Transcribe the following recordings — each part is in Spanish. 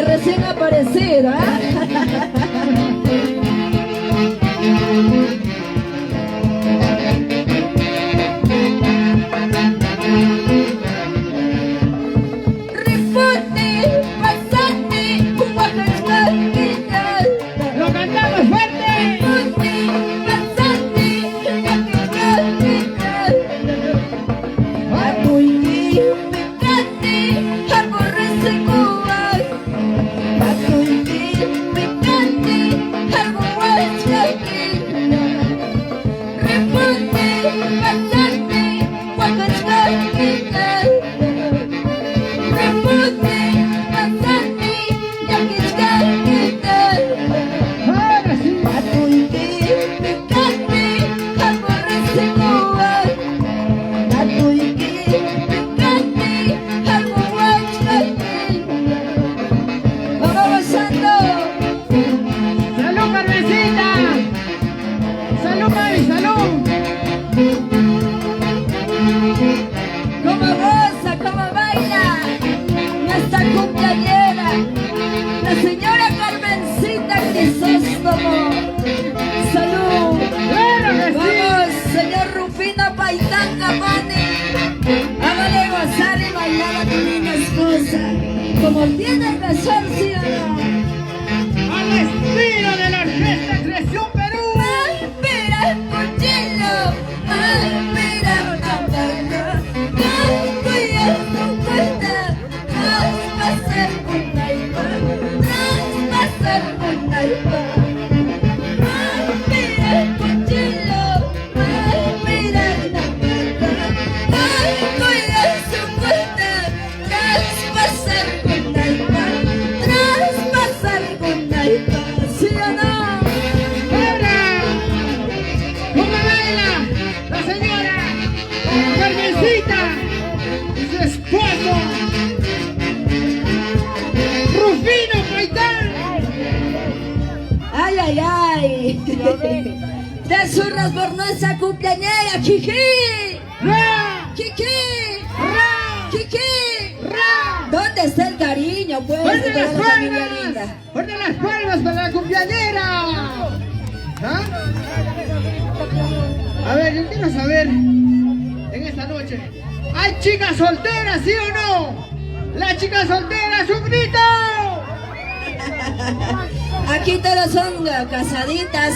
Recién aparecida. ¡Lo cantamos fuerte! Como tiene que ser, ¿sí o no? ¡Al estilo de la Orquesta Creación Perú! ¡Mira el cuchillo! ¡Mira una mano! ¡Traspasar con naipa! ¡Traspasar con naipa! ¡Mira el cuchillo! ¡Mira una mano! ¡Cuida su cuenta! ¡Traspasar con naipa! ¡Traspasar con naipa! ¿Sí o no? ¿Cómo baila la señora Carmencita y su esposo Rufino Paitán? ¡Ay, ay, ay! ¡De zurras por nuestra cumpleañera, Kiki! ¡Ra! ¡Kiki! ¡Ra! ¡Kiki! ¡Ra! ¿Dónde está el cariño, pues? ¡Fuerte de las toda la familia palmas! linda? ¡Fuerte las palmas para la cumpleañera! ¿Ah? A ver, yo quiero saber en esta noche, ¿hay chicas solteras, sí o no? ¡La chica soltera, su grito! Aquí todos son casaditas.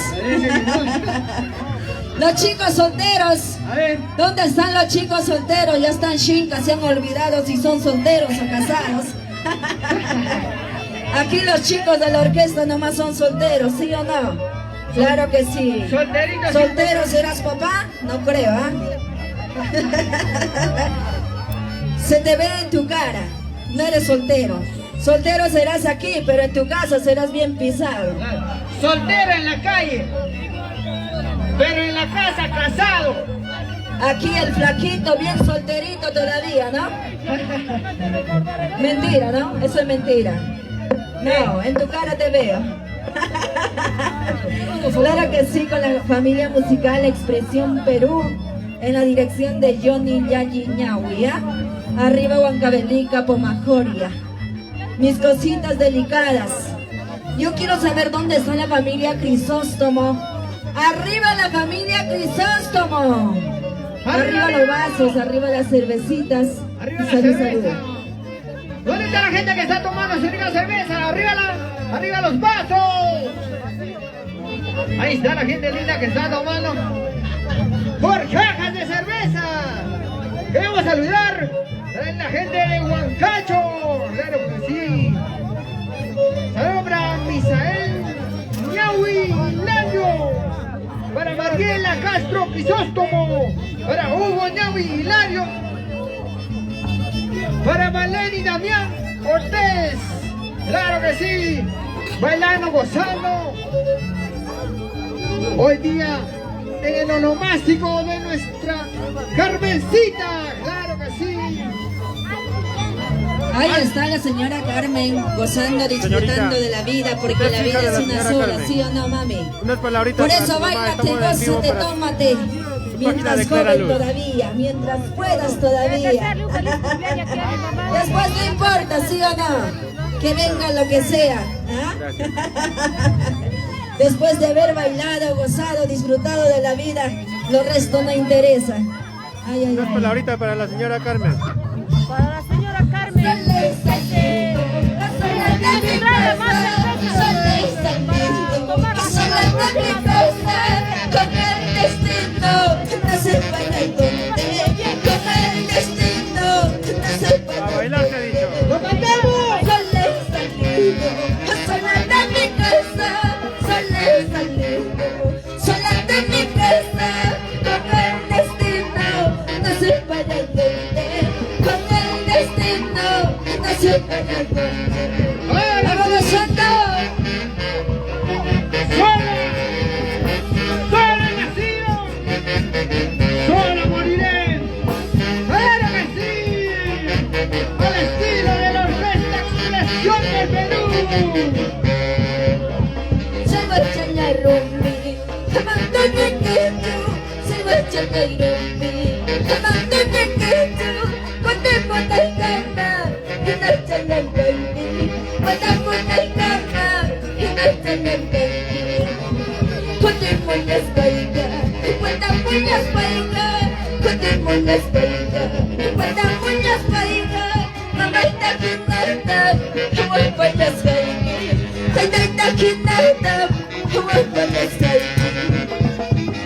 Los chicos solteros. A ver, ¿Dónde están los chicos solteros? Ya están chincas, se han olvidado si son solteros o casados. Aquí los chicos de la orquesta nomás son solteros, ¿sí o no? Claro que sí. solteritos. ¿Soltero serás papá? No creo, ¿ah? Se te ve en tu cara, no eres soltero. Soltero serás aquí, pero en tu casa serás bien pisado. Soltera en la calle, pero en la casa casado. Aquí el flaquito bien solterito todavía, ¿no? Mentira, ¿no? Eso es mentira. No, en tu cara te veo. Claro que sí, con la familia musical Expresión Perú, en la dirección de Johnny Yayi Ñahuia, arriba Huancavelica, Pomajoria. Mis cositas delicadas. Yo quiero saber dónde está la familia Crisóstomo. Arriba la familia Crisóstomo. Arriba los vasos, arriba las cervecitas. Arriba la Salud, cerveza. salud. ¿Dónde está la gente que está tomando su rica cerveza? Arriba los vasos. Ahí está la gente linda que está tomando por cajas de cerveza. Queremos saludar a la gente de Huancacho. Claro que sí. Saludos para Misael Ñahui Hilario, para Mariela Castro Crisóstomo, para Hugo Ñahui Hilario, para Maleni Damián Cortés. Claro que sí. Bailando, gozando. Hoy día en el onomástico de nuestra Carmencita. Claro que sí. Ahí está la señora Carmen gozando, disfrutando Señorita, de la vida, porque usted la es hija vida de es la una señora sola, Carmen. ¿sí o no, mami? Unas palabritas Por para eso su mamá, bailate, estamos en vivo gózate, para- tómate. Mientras de Clara joven Luz. todavía, mientras puedas todavía. Después no importa, ¿sí o no? Que venga lo que sea. ¿ah? Gracias. Después de haber bailado, gozado, disfrutado de la vida, lo resto no interesa. Ay, ay, Unas ay. palabritas para la señora Carmen. Para la señora Carmen. A bailar se ha dicho. ¡Lo cantamos! ¡Vamos, Santo! ¡Sola he nacido! ¡Sola moriré! ¡Claro que sí! ¡Al estilo de la Orquesta Expresión del Perú!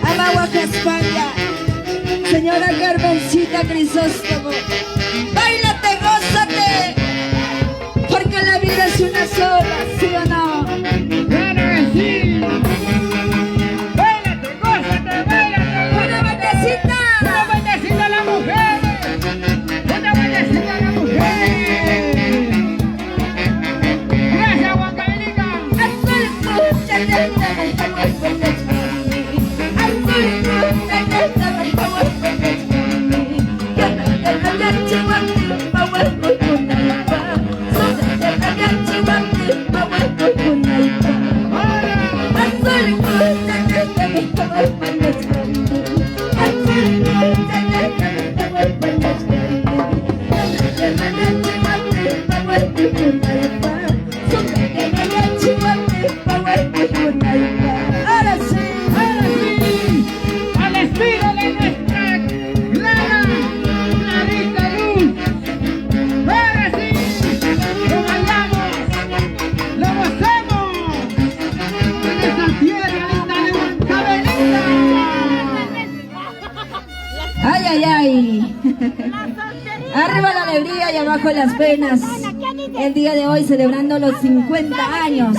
Amaguaca España, señora Carmencita Crisóstomo, báilate, gózate, porque la vida es una sola, ¿sí o no? ¡Claro que sí! ¡Báilate, gózate, báilate! ¡Una bailacita! ¡Una bailecita a las mujeres! ¡Una bailecita a las mujeres! ¡Gracias, Huancavelica! Ahora sí. ¡Ahora sí! ¡Al estilo de nuestra Clara Clarita Luz! ¡Ahora sí! ¡Lo bailamos! ¡Lo gozamos! ¡En esta tierra linda de Huancavelica! Ay, ay, ay. Arriba la alegría y abajo las penas. El día de hoy celebrando los 50 años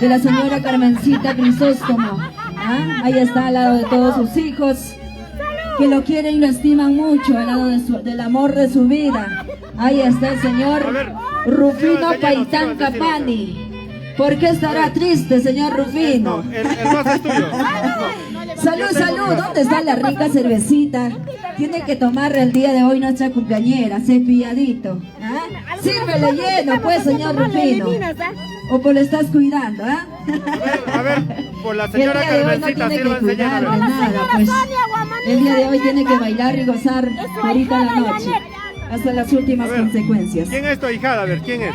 de la señora Carmencita Crisóstomo. ¿Ah? Ahí está al lado de todos sus hijos que lo quieren y lo estiman mucho, al lado del amor de su vida. Ahí está el señor A ver, Rufino síganos, Paitán síganos, síganos. Capani. ¿Por qué estará triste, señor Rufino? No, el vaso es tuyo. Salud, salud, ¿dónde está la rica cervecita? Tiene que tomar el día de hoy nuestra cumpleañera, cepilladito. ¿Ah? Sírvele lleno, pues, señor Rufino. ¿O pues lo estás cuidando, ah? A ver, por la El señora día de hoy no Carmencita, tiene que sírvanse cuidar de lleno. nada, pues. El día de hoy tiene que bailar y gozar ahorita la noche, hasta las últimas A ver, consecuencias. ¿Quién es tu ahijada? A ver, ¿quién es?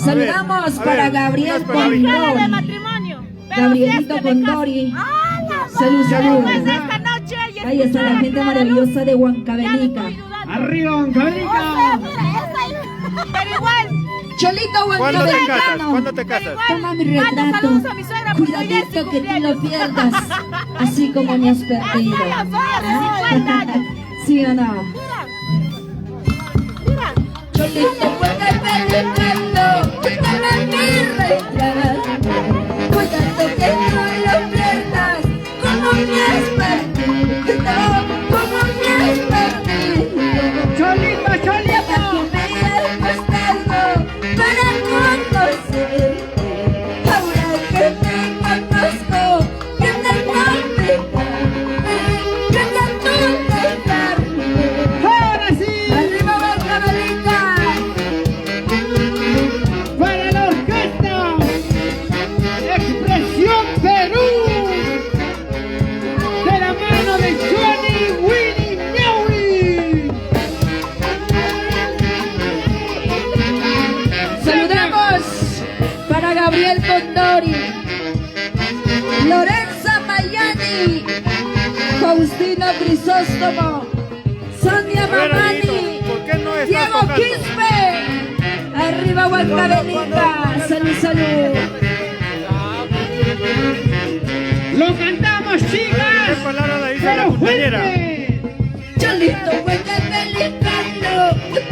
Saludamos a para ver, Gabriel unas palabritas. de Condori. matrimonio. Gabrielito Condori. Salud, salud. Pues esta noche y Ahí está la gente maravillosa de Huancavenica. Arriba, O sea, Huancavenica. mira, pero igual. Cholito ¿Cuándo te casas? Huancavenicano. ¿Cuándo te casas? Toma mi Manda retrato. saludos a mi suegra porque hoy es su Cuidadito que tú cumpleaños. lo pierdas. Así como me has perdido. Mira, hace 50 años. ¿Sí o no? Mira. Cholito Huancavenicano. Toma mi retrato. Cuidado que no lo pierdas. Como me has perdido. Como me has perdido. Cholito, Ya Cholito. bajo el costado para conocerte. Ahora que te conozco, que te conozco. Ahora sí. Arriba Huancavenica. Para la orquesta. Expresión Perú. De la mano de Johnny Willy Ñaui. Saludamos para Gabriel Condori, Lorenza Mayani, Faustino Crisóstomo, Sonia A ver, Mamani, amiguito, ¿por qué no estás Diego tocando? Quispe. Arriba Huancavenica. Salud, salud. Lo cantamos, ¿Qué chicas. palabra la dice la Pero cumpleañera? fuerte. Cholito Huancavenicano,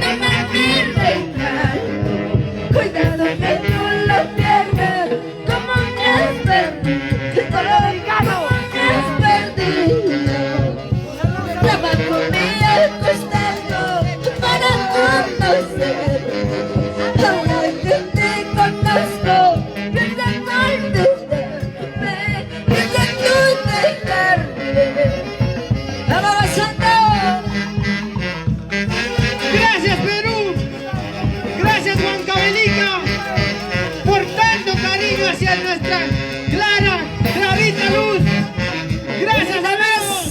toma mi regalo. Cuidado que no lo pierdas, como me has perdido, como me has perdido. Trabajo mi al costado para conocer. Ahora que te conozco, que te olvidarme, que te tú dejarme. ¡Vamos, Santo! Gracias, Perú. Gracias, Huancavenica, por tanto cariño hacia nuestra Clara, Clarita Luz. Gracias, amigos.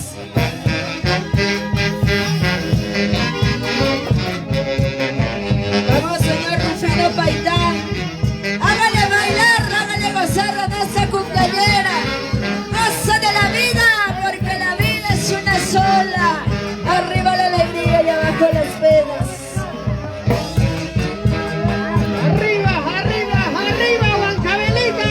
Vamos, señor Rufino Paitán. Hágale bailar, hágale gozar a nuestra cumpleañera. Goza de la vida, porque la vida es una sola. Arriba la alegría y abajo las penas. Arriba, arriba, arriba, Huancavenica.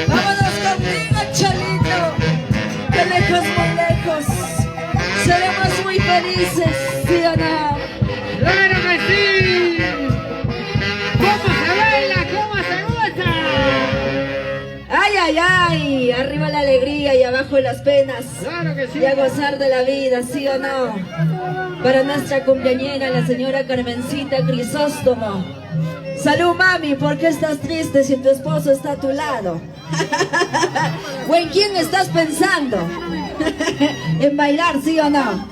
Vámonos conmigo, Cholito, que lejos, muy lejos, seremos muy felices, ¿sí o no? ¡Claro que sí! ¿Cómo se baila? ¿Cómo se goza? Ay, ay, ay, arriba la alegría y abajo las penas, ¡Claro que sí! y a gozar de la vida, ¿sí o no? Para nuestra cumpleañera, la señora Carmencita Crisóstomo. Salud, mami, ¿por qué estás triste si tu esposo está a tu lado? ¿O en quién estás pensando? ¿En bailar, sí o no?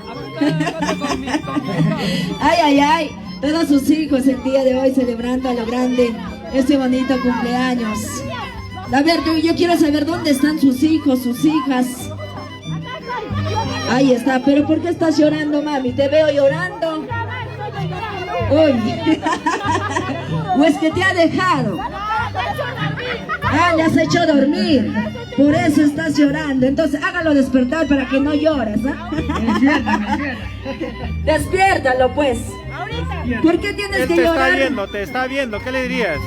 Ay, ay, ay, todos sus hijos el día de hoy celebrando a lo grande este bonito cumpleaños. A ver, yo quiero saber dónde están sus hijos, sus hijas. Ahí está, pero ¿por qué estás llorando, mami? Te veo llorando. Uy. ¿O es que te ha dejado? Ah, le has hecho dormir. Por eso estás llorando. Entonces hágalo despertar para que no llores, ¿ah? Despiértalo, pues. ¿Por qué tienes Él que te está llorar? viendo, te está viendo. ¿Qué le dirías?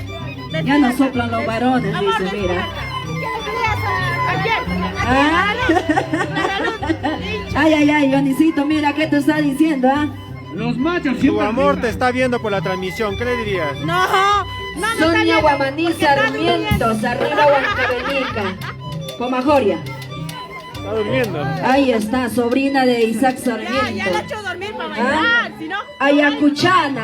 Ya no soplan los varones, dice, mira. Ah. Ay, ay, ay, Dionisito, mira qué te está diciendo, ¿ah? Los machos Tu siempre amor arriba. te está viendo por la transmisión. ¿Qué le dirías? No, Sonia Guamaní Sarmientos, arriba Huancavenica. Pomajoria. Está durmiendo. Ahí está, sobrina de Isaac Ya la Sarmiento. he hecho dormir para bailar, si no. Ayacuchana,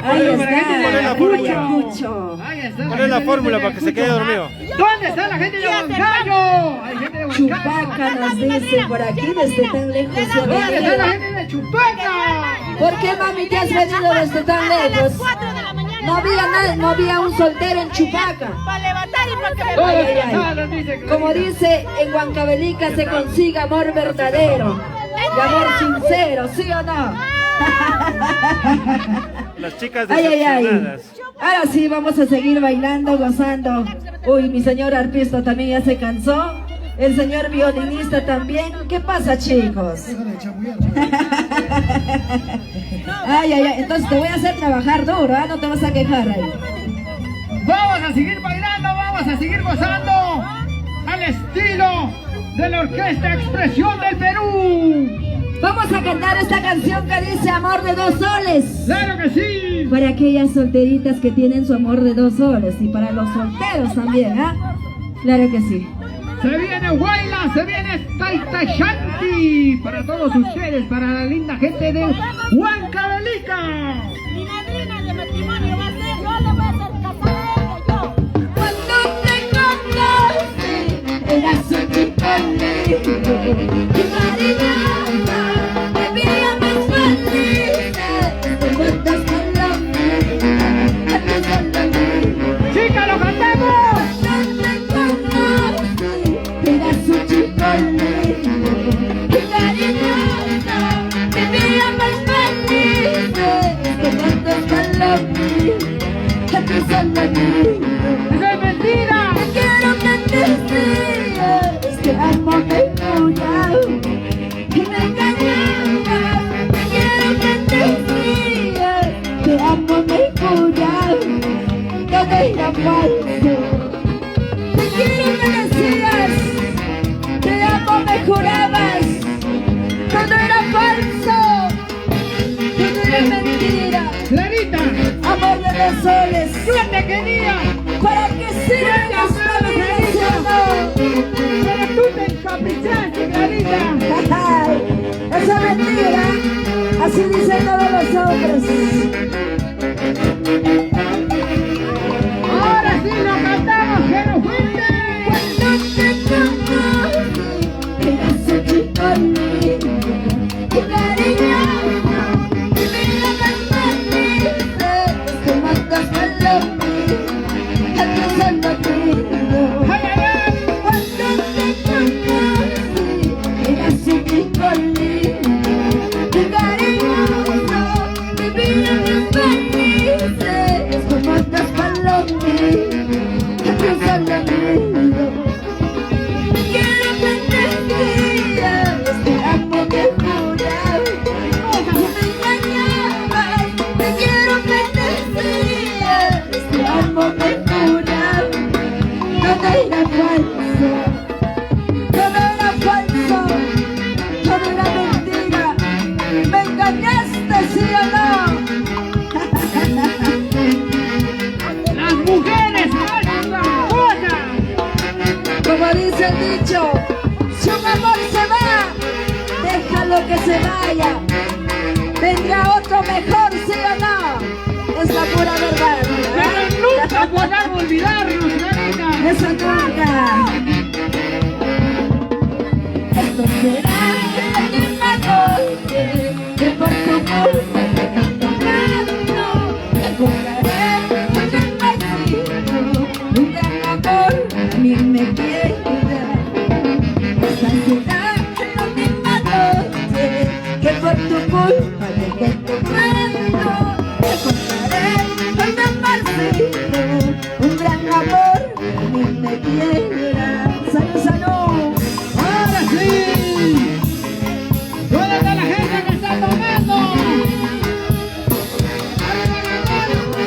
¿ah? Ahí Saludos para la gente de ¿Cuál es la está, fórmula? Ayacucho. Ahí está. ¿Cuál es la fórmula para que se quede dormido? ¿Dónde está la gente de Huancayo? Hay gente de Huancayo. Chupaca nos dice por aquí desde tan lejos. se ha ¿Dónde está la venido. gente de Chupaca? ¿Por qué, mami, te has venido desde tan lejos? 4 de la mañana. No había nada, no había un soltero en Chupaca. Para levantar y para que me Todos Ay, ay, ay. casados, dice Clarita. Como dice en Huancavelica, se consigue amor verdadero y amor sincero, ¿sí o no? Las chicas Ay, ay, ay. decepcionadas. Ahora sí, vamos a seguir bailando, gozando. Uy, mi señor arpista también ya se cansó. El señor violinista también. ¿Qué pasa, chicos? Ay, ay, ay. Entonces te voy a hacer trabajar duro, ¿ah? No te vas a quejar ahí. Vamos a seguir bailando, vamos a seguir gozando al estilo de la Orquesta Expresión del Perú. Vamos a cantar esta canción que dice Amor de 2 soles. ¡Claro que sí! Para aquellas solteritas que tienen su amor de 2 soles. Y para los solteros también, ¿ah? Claro que sí. Se viene Huayla, se viene Taitachanti. Para todos ustedes, para la linda gente de Huancavelica. Mi madrina de matrimonio va a ser, yo le voy a hacer casar a ella, yo. Cuando te conocí, eras un chico lindo y cariñoso, me veía más feliz. Te cuentas con lo mío, a ti son lo mío. ¡Chica, lo cantamos! Cuando te conocí, eras un chico lindo y cariñoso, me veía más feliz. Te cuentas con lo mío, a ti son lo mío. ¡Eso es mentira! Te quiero que te sigas, te amo me cura y me engañabas. Te quiero que te sigas, te amo me cura, todo era falso. Te quiero que decías, te amo me jurabas, todo era falso, todo era mentira. ¡Clarita! Amor de 2 soles. ¡Yo te quería! ¿Para qué sirve esta vida, ¡Pero tú te encaprichaste, Clarita! no? Esa mentira, así dicen todos los hombres. ¡Ahora sí lo cantamos, que nos fuiste! Cuando te conocí, eras un chico lindo y cariñoso, y vida más feliz, te matas con lo mío, a ti son lo mío. ¡Ay, ay, ay! Cuando te conocí, eras un chico lindo y cariñoso, mi vida más feliz, tú matas con lo mío, a ti son lo mío. Te quiero que te digas, te amo te juraba, y me engañabas. Te quiero que te digas, te amo te juraba, todo era falso, todo era falso, todo era mentira. Me engañaste, ¿sí o no? ¡Las mujeres hacen las cosas! Como dice el dicho, si un amor se va, déjalo que se vaya. Vendrá otro mejor, ¿sí o no? Es la pura verdad. ¡Pero nunca podamos olvidarnos, Clarita! Eso nunca. Esto será la misma noche que por tu culpa te estoy tocando. Encontraré un vacío, un gran amor, a mí me quiera. Esta será la misma noche que por tu culpa te estoy tocando. Encontraré un gran vacío, un gran amor, a mí me quiera. ¡Salud, salud! ¡Ahora sí! ¿Dónde está la gente que está tomando?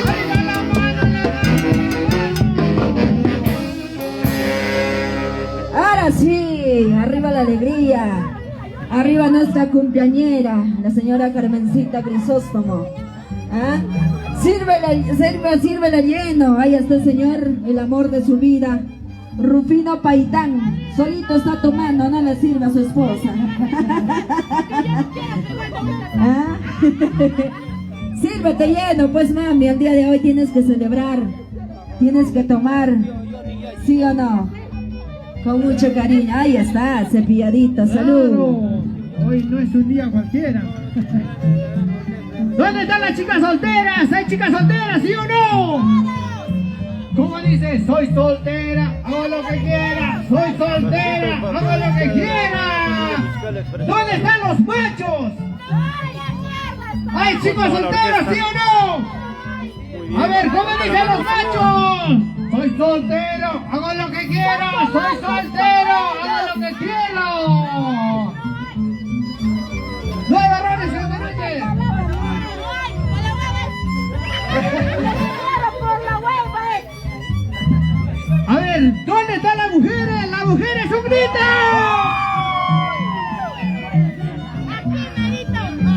¡Arriba la mano! Ahora sí, arriba la alegría, arriba nuestra cumpleañera, la señora Carmencita Crisóstomo. ¿Ah? Sírvela lleno, ahí está el señor, el amor de su vida, Rufino Paitán, solito está tomando, no le sirve a su esposa. ¿Ah? Sírvete lleno, pues mami, el día de hoy tienes que celebrar, tienes que tomar, ¿sí o no? Con mucho cariño, ahí está, cepilladito, salud. Claro. Hoy no es un día cualquiera. ¿Dónde están las chicas solteras? ¿Hay chicas solteras, sí o no? ¿Cómo dice? Soy soltera, hago lo que quiera. Soy soltera, hago lo que quiera. ¿Dónde están los machos? ¿Hay chicos solteros, sí o no? A ver, ¿cómo dicen los machos? Soy soltero, hago lo que quiero. Soy soltero, hago lo que quiero. No hay varones en la noche. A ver, ¿dónde están las mujeres? ¡Las mujeres, un grito!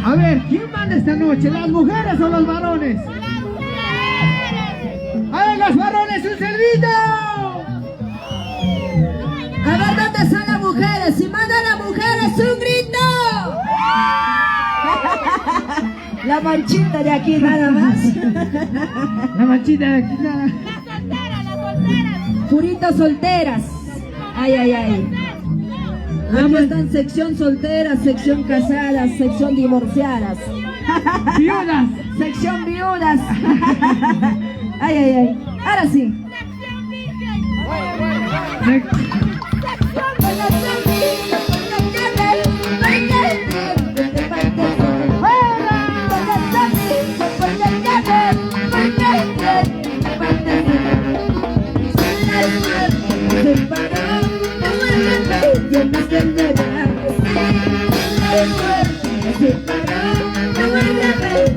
A ver, ¿quién manda esta noche? ¿Las mujeres o los varones? A ver, los varones, un cerdito. A ver, ¿dónde están las mujeres? Si mandan las mujeres, un grito. La manchita de aquí nada más. La manchita de aquí nada. Puritas solteras. Ay, ay, ay. Aquí están sección solteras, sección casadas, sección divorciadas. Viudas. Sección viudas. Ay, ay, ay. Ahora sí.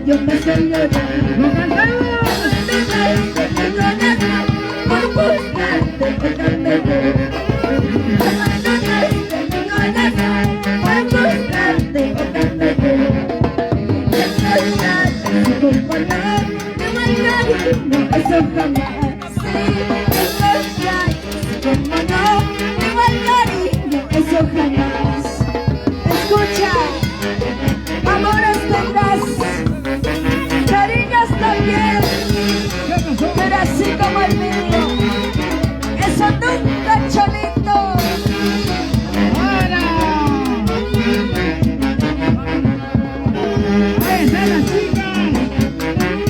Yo me estoy llorando. ¡Lo cantamos! Por buscarte, por darme eso jamás. Como no, igual cariño, eso jamás. Escucha, amores tendrás, cariños también, pero así como el mío, eso nunca, cholito. Ahí están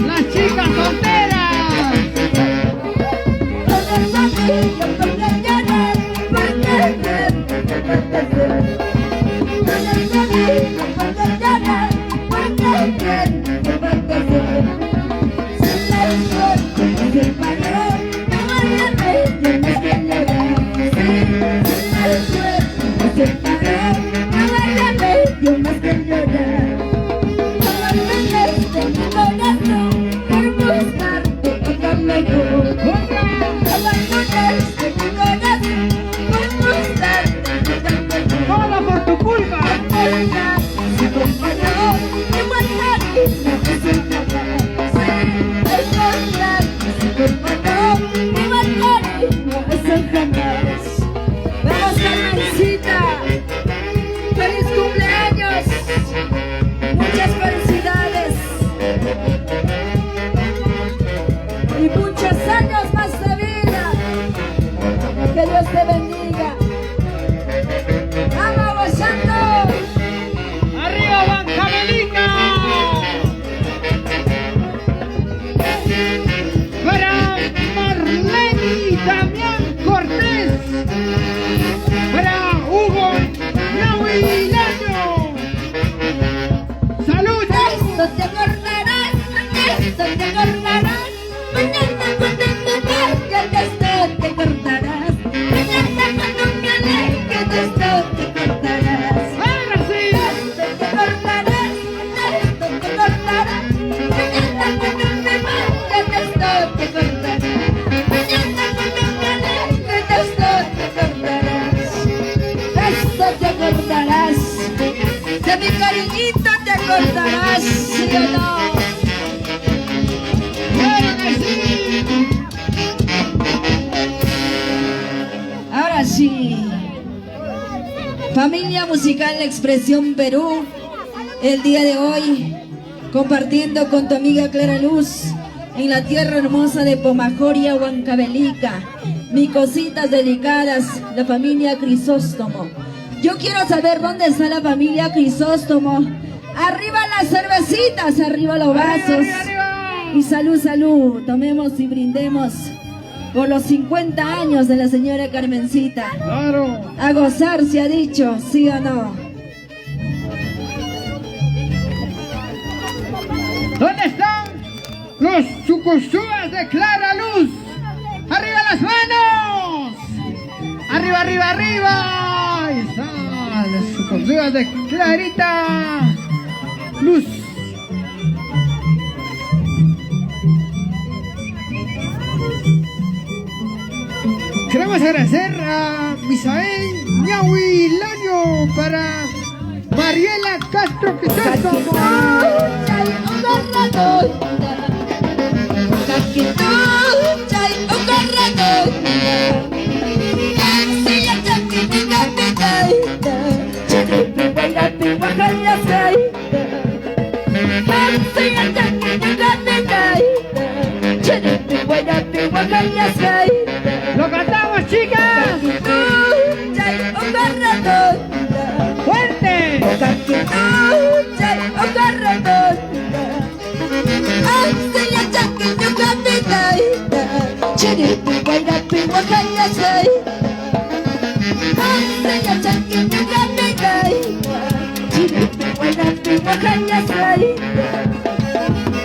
las chicas solteras. Yo más que llorar, por buscarte otra mejor. Abandonaste mi corazón por buscarte otra mejor. ¡Todo por tu culpa! Si como no, igual cariño, eso jamás. Si como no, igual cariño, eso jamás. Vamos, Carmencita. ¡Feliz cumpleaños! ¡Muchas felicidades! Y muchos años más de vida. Que Dios te bendiga. ¡Vamos gozando! ¡Arriba, Bancamelica! Para Marlene y Damián Cortés. Para Hugo Nahuilaño. ¡Salud! Esto te acordarás, esto te acordarás. Mañana cuando me vaya de esto te acordarás. Mañana cuando me aleje de esto te acordarás. ¡Ahora sí! Esto te acordarás, esto te acordarás. Mañana cuando me vaya de esto te acordarás. Mañana cuando me aleje de esto te acordarás. Esto te acordarás. De mi cariñito te acordarás, ¿sí o no? ¡Claro que sí! Ahora sí. Familia Musical La Expresión Perú, el día de hoy compartiendo con tu amiga Clara Luz en la tierra hermosa de Pomajoria, Huancavelica. Mis cositas delicadas, la familia Crisóstomo. Yo quiero saber dónde está la familia Crisóstomo. Arriba las cervecitas, arriba los vasos. Arriba, arriba. Y salud, salud. Tomemos y brindemos por los 50 años de la señora Carmencita. Claro. A gozar se ha dicho, ¿sí o no? ¿Dónde están los chucusúas de Clara Luz? ¡Arriba las manos! ¡Arriba, arriba, arriba! Ahí están las chucusúas de Clarita Luz. Queremos agradecer a Misael Ñahuilaño para Mariela Castro Crisóstomo. ¡Lo cantamos, chicas! ¡Fuerte!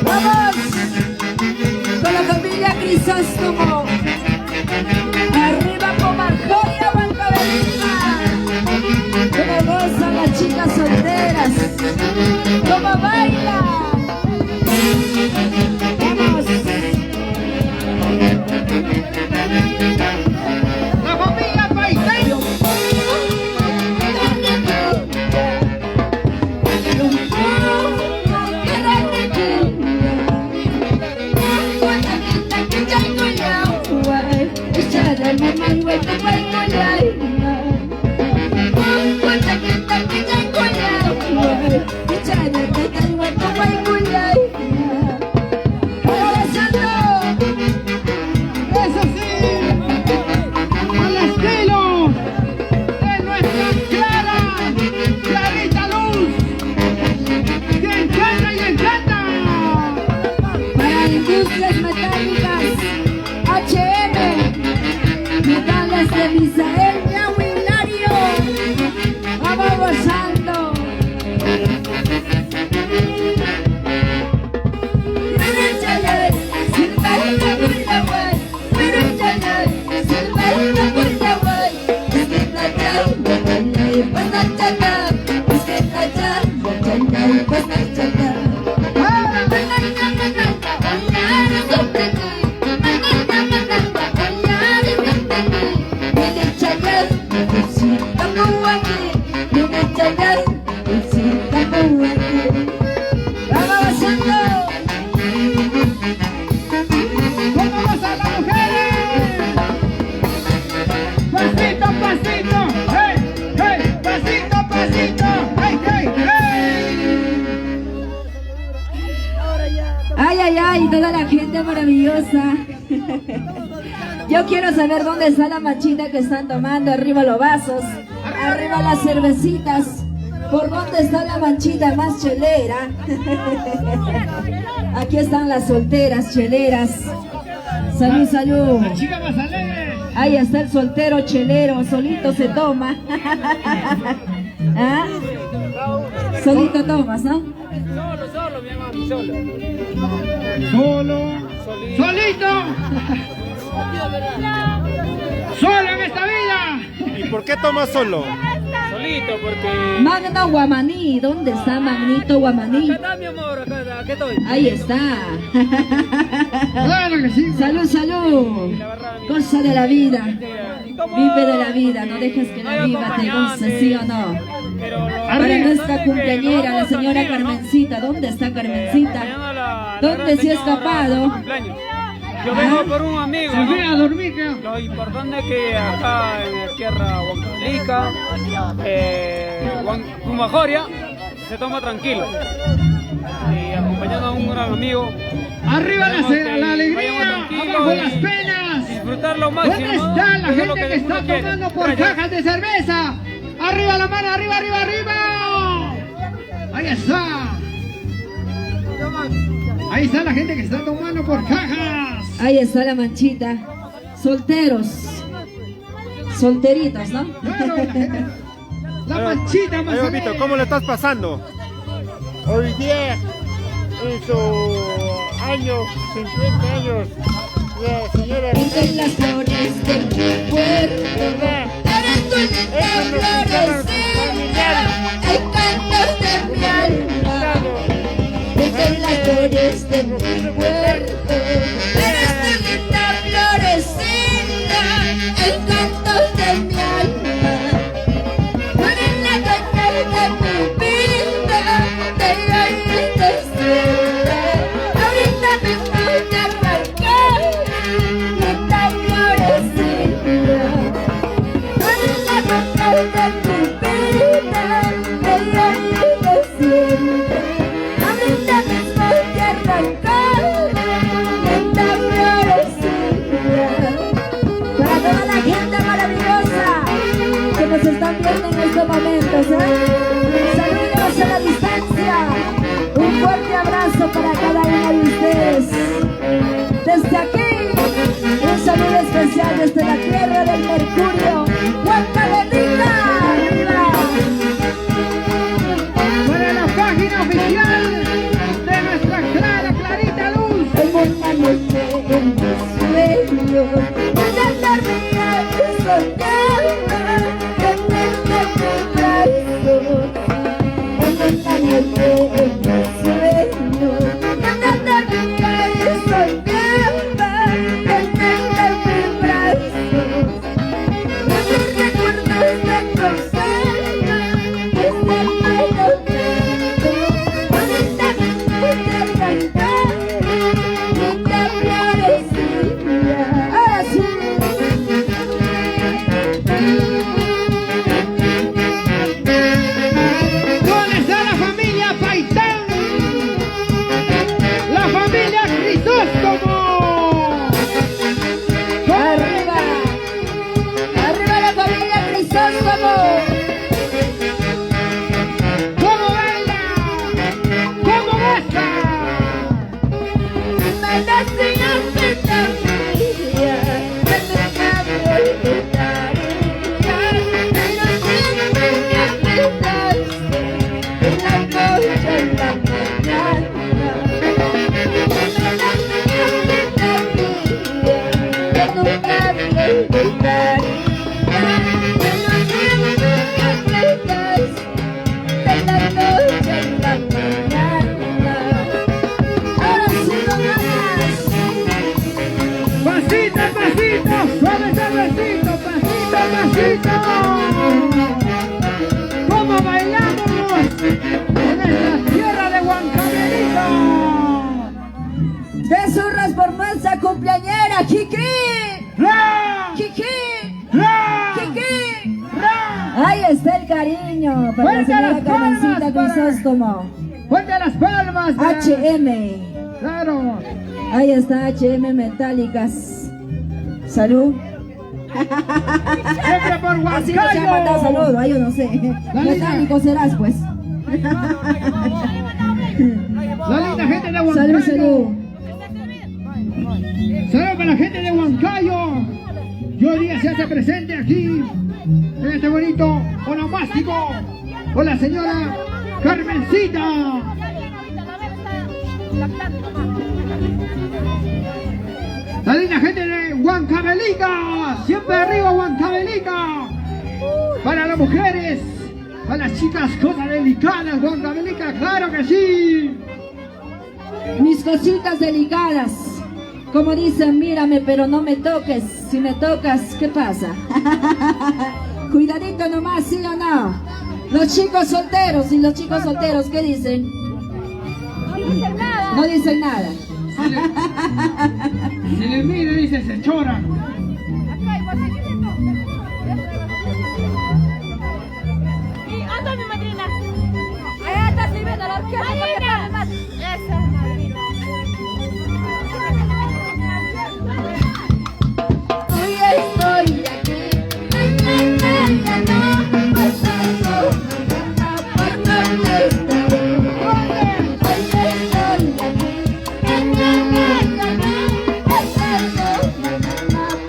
¡Vamos! Con la familia Crisóstomo. Arriba Pomajoria, Huancavelica. Como gozan las chicas solteras. Como bailan. Vamos. ¡La familia Paiseño! ¡Eso sí! ¡Al estilo de nuestra Clara! ¡Clarita Luz! ¡Que encanta y encanta! Para industrias metálicas, HM, metales de Misael Ñahuilario. Vamos gozando. ¡Vamos a las mujeres! ¡Pasito, pasito! ¡Hey, hey! ¡Pasito, pasito! ¡Hey, hey, hey! Ay, ay, ay, toda la gente maravillosa. Yo quiero saber dónde está la machita que están tomando. Arriba los vasos, arriba las cervecitas. ¿Por dónde está la manchita más chelera? Aquí están las solteras cheleras. Salud, salud. La chica más alegre. Ahí está el soltero chelero, solito se toma. ¿Ah? Solito tomas, ¿no? Solo, mi hermano, solo. Solo. Solito. Solo en esta vida. ¿Y por qué tomas solo? Solito, porque... Magno Guamaní, ¿dónde está Magnito Guamaní? Acá está, mi amor, acá estoy. Ahí está. Claro que sí. Salud, salud. Cosa de la vida. Vive de la vida, no dejes que la vida te goce, ¿sí o no? Para nuestra cumpleañera, la señora Carmencita. ¿Dónde está Carmencita? ¿Dónde se ha escapado? Yo vengo por un amigo, Se fue a ¿no? dormir, creo. Lo importante es que acá en la tierra Huancavelica, Pomajoria, se toma tranquilo. Y acompañando a un gran amigo. Arriba Esperemos que la alegría, vayamos tranquilos abajo y las penas. disfrutar lo máximo. ¿Dónde ¿no? está la Eso es lo gente que está uno quiere. tomando por Gracias. cajas de cerveza? Arriba la mano, arriba, arriba, arriba. Ahí está. Ahí está la gente que está tomando por cajas. Ahí está la manchita. Solteros. Solteritos, ¿no? Claro, la gente. La manchita más Ay, Vito, ¿cómo le estás pasando? Hoy día, en su año, 50 años, la señora... En las flores de mi puerto, eres tu linda florecita, el canto de mi alma. En las flores de mi puerto, eres tu linda florecita, el canto de mi alma. Tú eres la dueña de mi vida, de hoy y de siempre. Ahorita me voy a arrancar, linda florecita. Tú eres la dueña de mi vida, de hoy y de siempre. Ahorita me voy a arrancar, linda florecita. Para toda la gente maravillosa que nos están viendo en estos momentos, saludos a la distancia, un fuerte abrazo para cada uno de ustedes. Desde aquí, un saludo especial desde la tierra del Mercurio, Huancavelica, arriba. Para la página oficial de nuestra Clara, Clarita Luz. En una noche en mi sueño, una dormía que soñaba, tenerte en mis brazos. En una noche en mi sueño, una dormía que soñaba, tenerte en mis brazos. Muchos recuerdos me cruzan, este momento, ahorita me voy a arrancar, linda florecita. Ahora sí. ¿Dónde está la familia Paitán? La familia Crisóstomo. Arriba, arriba la familia Crisóstomo. ¿Cómo baila? ¿Cómo goza? Me enseñaste la vida, que nunca me olvidaría, pero siempre me aplicaste en la noche, en la mañana. Me enseñaste la vida, que nunca me olvidaría, pero siempre me aplicaste en la noche, en la mañana. Ahora sí no más. Pasito, pasito, suave, suavecito, pasito, pasito. ¿Cómo bailamos en esta tierra de Huancavelica? Besurras por nuestra cumpleañera, Kiki. ¡Ra! Kiki. ¡Ra! Kiki. ¡Ra! Ahí está el cariño para la Fuerte señora las palmas Carmencita para- Crisóstomo. ¡Fuerte las palmas! HM. ¡Claro! Ahí está HM Metálicas. Salud. ¡Siempre por Así no se ha mandado Huancayo! saludo, yo no sé. Dale, Metálico serás pues. La linda gente de Huancayo. Salud, salud. Saludos para la gente de Huancayo. Y hoy día se hace presente aquí, en este bonito onomástico, con la señora Carmencita. La linda gente de Huancavelica. Siempre arriba Huancavelica. Para las mujeres, para las chicas, cosas delicadas, Huancavelica, claro que sí. Mis cositas delicadas. Como dicen, mírame pero no me toques. Si me tocas, ¿qué pasa? Cuidadito nomás, ¿sí o no? Los chicos solteros y los chicos solteros, ¿qué dicen? No dicen nada. Si le mira, dice, se chora. Y anda mi madrina. Ahí está, sí, viene la orquesta porque sale más. Esa es madrina. Hoy estoy aquí, mañana pasado, por donde estaré. Hoy estoy aquí, mañana pasado,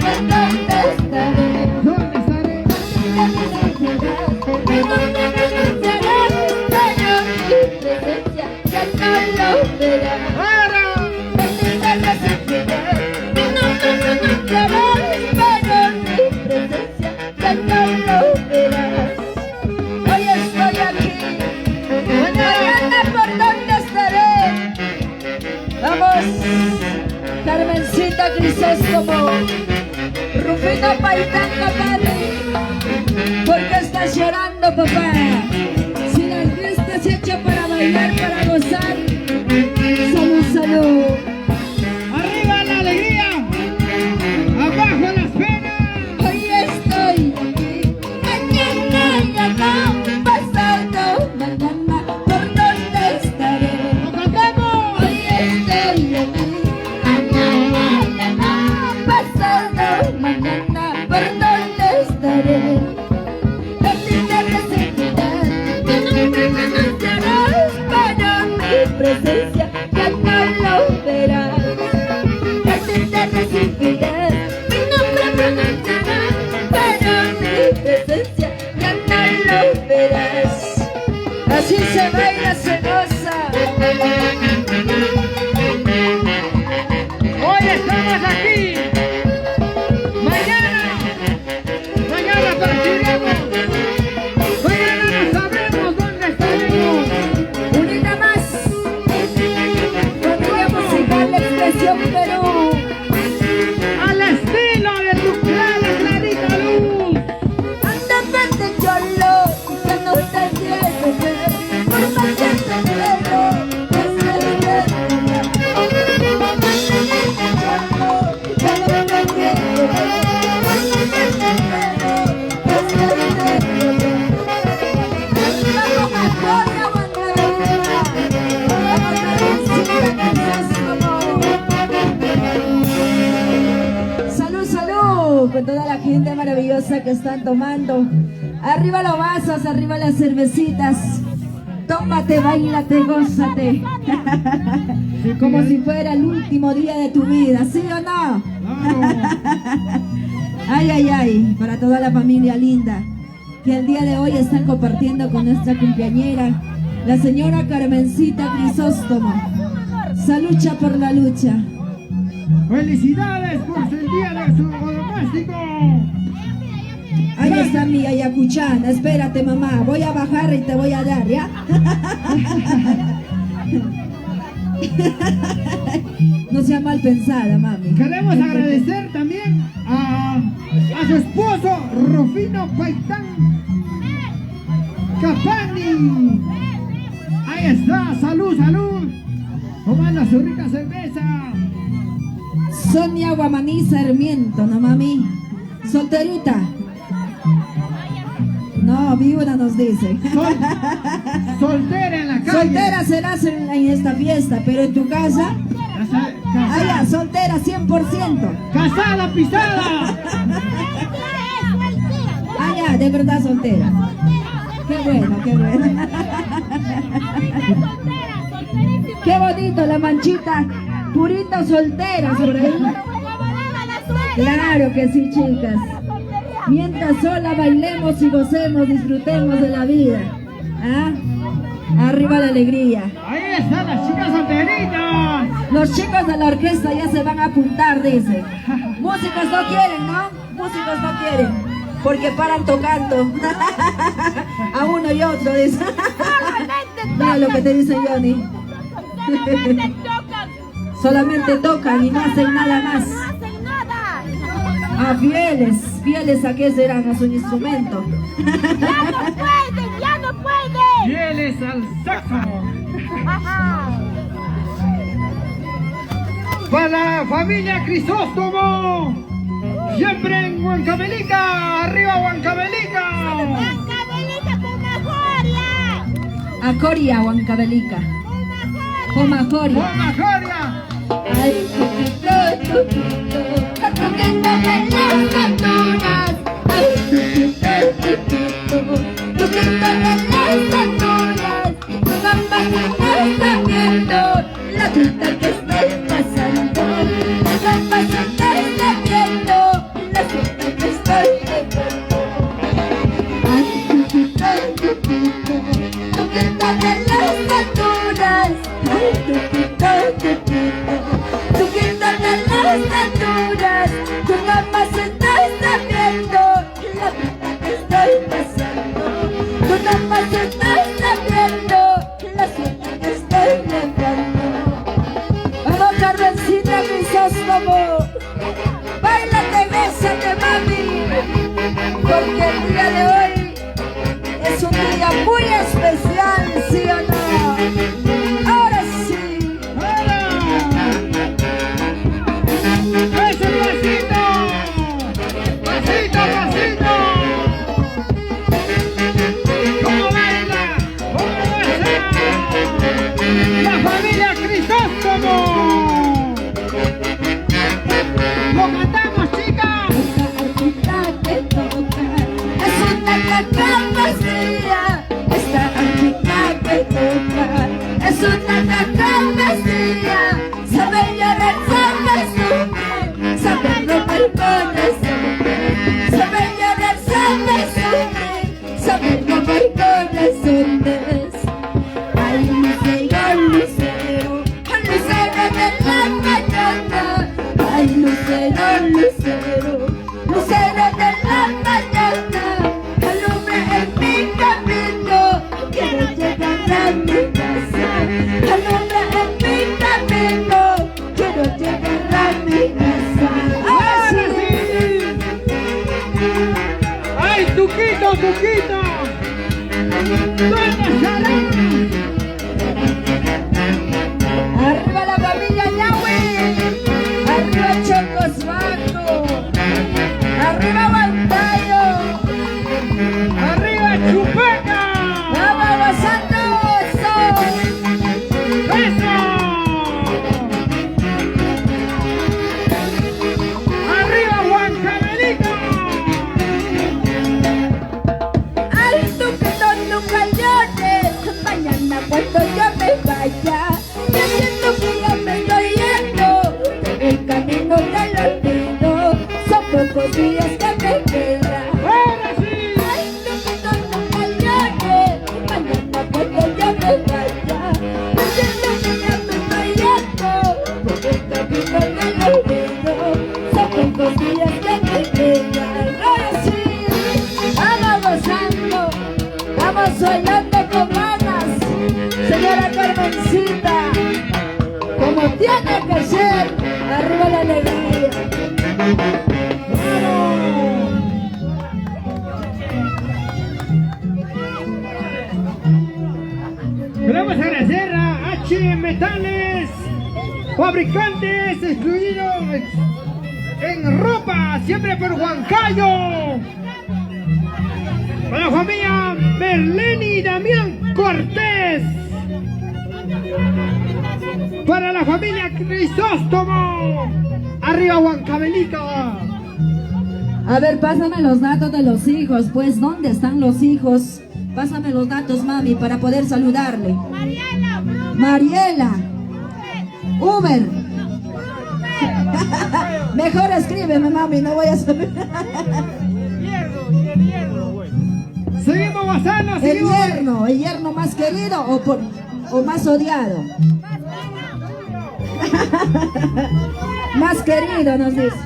por donde estaré. ¿Dónde estaré? Hoy estoy aquí, mañana por dónde estaré. Vamos, Carmencita Crisóstomo, Rufino Paitán, papá, porque estás llorando, papá. Si la orquesta se echa para bailar, para gozar, salud, salud. ¡Arriba la alegría! ¡Abajo las penas! Hoy estoy aquí, mañana ya no, pasado, mañana por dónde estaré. ¡Lo cantamos! Hoy estoy aquí, mañana ya no, pasado, mañana por dónde estaré. No te recibirás, para mi presencia ya no lo verás. No te recibirás, mi nombre pronunciarás, para mi presencia ya no lo verás. Así se baila, se goza. Hoy estamos aquí. Mañana partiremos. Mañana no sabremos dónde estaremos. Unida más, familia musical, la expresión Perú. Al estilo de tu clara, clarita luz. Anda, vete, cholo, que no te quiero ver, por más que te quiero, es verdad. Que no te quiero ver, por más que te quiero, es verdad. Arriba con Antonia Bandeira, vamos a decir salud, salud, con toda la gente maravillosa que están tomando. Arriba los vasos, arriba las cervecitas. Tómate, bailate, gózate. Como si fuera el último día de tu vida, ¿sí o no? Ay, ay, ay, para toda la familia linda que el día de hoy están compartiendo con nuestra cumpleañera, la señora Carmencita Crisóstomo. Salucha por la lucha. ¡Felicidades por el día de su doméstico! Ahí está mi Ayacuchana. Espérate, mamá. Voy a bajar y te voy a dar, ¿ya? No sea mal pensada, mami. Queremos agradecer también a su esposo Rufino Paitán Capani. Ahí está, salud, salud. Tomando su rica cerveza. Sonia Guamaní Sarmiento, ¿no, mami? Solterita. No, viuda nos dice. Soltera en la calle. Soltera serás en esta fiesta, pero en tu casa, allá, soltera 100%. Casada, pisada. Allá, de verdad soltera. Qué bueno, qué bueno. Qué bonito la manchita. Purita soltera sobre ahí. Claro que sí, chicas. Mientras sola bailemos y gocemos, disfrutemos de la vida. ¿Ah? Arriba la alegría. Ahí están las chicas solteritas. Los chicos de la orquesta ya se van a apuntar, dice. Músicos no quieren, ¿no? Músicos no quieren. Porque paran tocando. A uno y otro, dice. Mira lo que te dice Johnny. Solamente tocan y no hacen nada más. A fieles, fieles a qué serán, a su instrumento. Ya no pueden. Fieles al saxo. Para la familia Crisóstomo, siempre en Huancavelica, arriba Huancavelica. Huancavelica con mejoria. A Coria, Huancavelica. Joma Coria. ¡Toma, Gloria! Ay, tuquito, tuquito, la tuquita de las alturas. Ay, tuquito, tuquito, tuquito de las alturas. Tu gamba se está viendo, la tuta que estoy pasando. Tu gamba se está viendo, la tuta que estoy viendo. Ay, tuquito, tuquito, tuquito de las alturas. Ay, tuquito, tuquito, tuquito de las alturas. Tu gamba se está viendo, la vida que estoy pasando. Tu gamba se está viendo, la suerte que estoy llevando. Vamos, Carmencita Crisóstomo, báilate, bésate, mami, porque el día de hoy es un día muy especial, ¿sí o no? Ahora sí. ¡Ese pasito! ¡Pasito, pasito! ¿Cómo baila? ¿Cómo baila? ¡La familia Crisóstomo! ¡Lo cantamos, chicas! Esta artista que toca es una travesía. Esta artista que toca es una travesía. Sabe llorar, sabe sufrir, sabe romper corazones. Sabe llorar, sabe sufrir, sabe romper corazones. Ay, lucero, lucero, lucero de la mañana. Ay, lucero, lucero, lucero de la mañana. Alumbra en mi camino, quiero llegar a mi casa. Alumbra en mi camino, quiero llegar a mi casa. ¡Ahora sí! ¡Ay, Tuquito, Tuquito! ¿Dónde estará? Arriba la familia Yahweh, arriba Chocosbanco, arriba Huancayo, ¡Arriba, Chupaca! vamos gozando eso. ¡Eso! ¡Arriba, Huancavelica! Ay, tú que nunca llores, mañana cuando yo me vaya, yo siento que ya me estoy yendo, el camino del olvido, son pocos días que me quedan. ¡Ahora sí! Ay, tú que nunca llores, mañana cuando yo me vaya, yo siento que ya me estoy yendo, el camino del olvido, son pocos días que me quedan. Ahora sí, vamos gozando, vamos bailando con ganas, señora Carmencita, como tiene que ser, arriba la alegría. Queremos agradecer a H Metales, fabricantes excluidos en ropa, siempre por Huancayo. Para la familia Merleni y Damián Cortés. Para la familia Crisóstomo. Arriba Huancavelica. A ver, pásame los datos de los hijos, pues, ¿dónde están los hijos? Pásame los datos, mami, para poder saludarle. Mariela, Uber. Mejor escríbeme, mami, no voy a saber. Seguimos gozando, El yerno más querido o más odiado. Más querido, nos dice.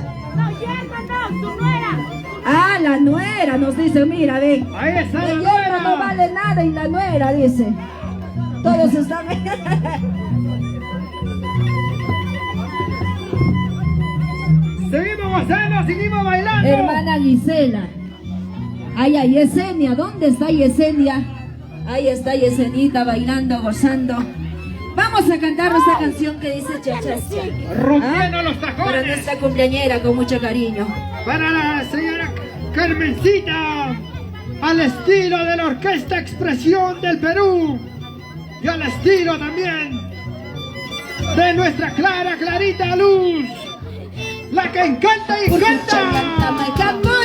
Ah, la nuera, nos dice, mira, ven. Ahí está la El yerno nuera. no vale nada y la nuera, dice. Todos están... Seguimos gozando, seguimos bailando. Hermana Gisela. Ay, ay, Yesenia, ¿dónde está Yesenia? Ahí está Yesenita bailando, gozando. Vamos a cantar esta canción que dice chachas. Rompiendo los Para tacones. nuestra cumpleañera con mucho cariño. Para la señora Carmencita, al estilo de la Orquesta Expresión del Perú. y al estilo también de nuestra Clara Clarita Luz, la que encanta y canta.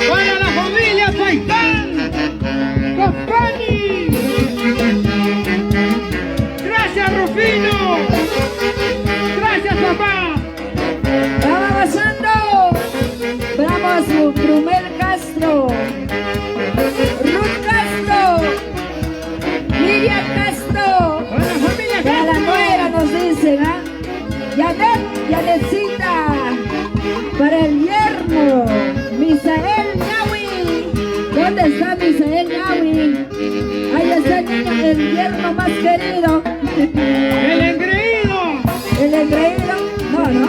Para la familia Paitán, Compani. Gracias, Rufino. Gracias, papá. ¡Vamos avanzando! ¡Vamos, Brumel Castro! ¡Ruth Castro! ¡Lidia Castro! Para la familia Para la Castro. nueva nos dicen, ¿ah? Yanetcita. Para el yerno, Misael Nawi. ¿Dónde está Misael Nawi? Ahí está el niño, el yerno más querido. El engreído. El engreído. No, no.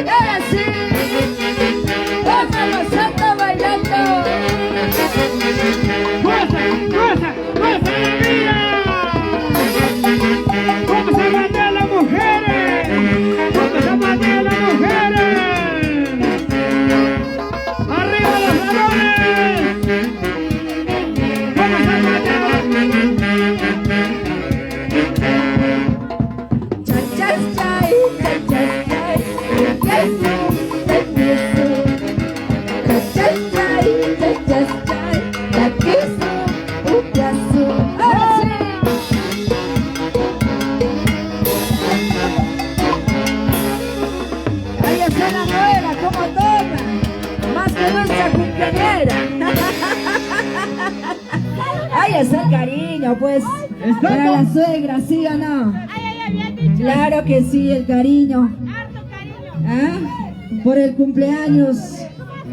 Ahora sí, vamos a bailando. ¡Goza, goza, goza la vida! ¡Vamos a matar a las mujeres! ¡Vamos a matar a las mujeres! ¡Arriba los varones! ¡Vamos a matar! Ahí está la nueva, como toca, más que nuestra cumpleañera. Ahí está el cariño, pues, para la suegra, ¿sí o no? Claro que sí, el cariño. ¿Ah? Por el cumpleaños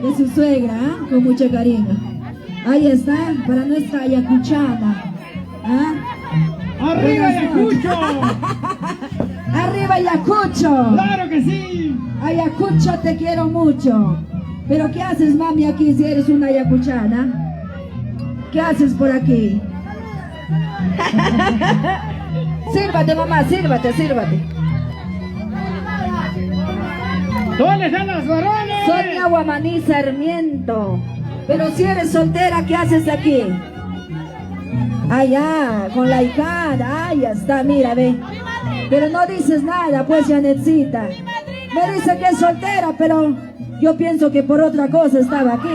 de su suegra, ¿ah? Con mucho cariño. Ahí está, para nuestra ayacuchana. ¿Ah? ¡Arriba Ayacucho! ¡Arriba Ayacucho! ¡Claro que sí! Ayacucho, te quiero mucho. Pero ¿qué haces, mami, aquí si eres una ayacuchana? ¿Qué haces por aquí? Sírvate, mamá, sírvate, sírvate. ¿Dónde están los varones? Sonia Guamaní Sarmiento. Pero si eres soltera, ¿qué haces aquí? Allá, con la hijada. Ahí está, mira, ve. Pero no dices nada, pues, Janetcita. Me dice que es soltera, pero yo pienso que por otra cosa estaba aquí.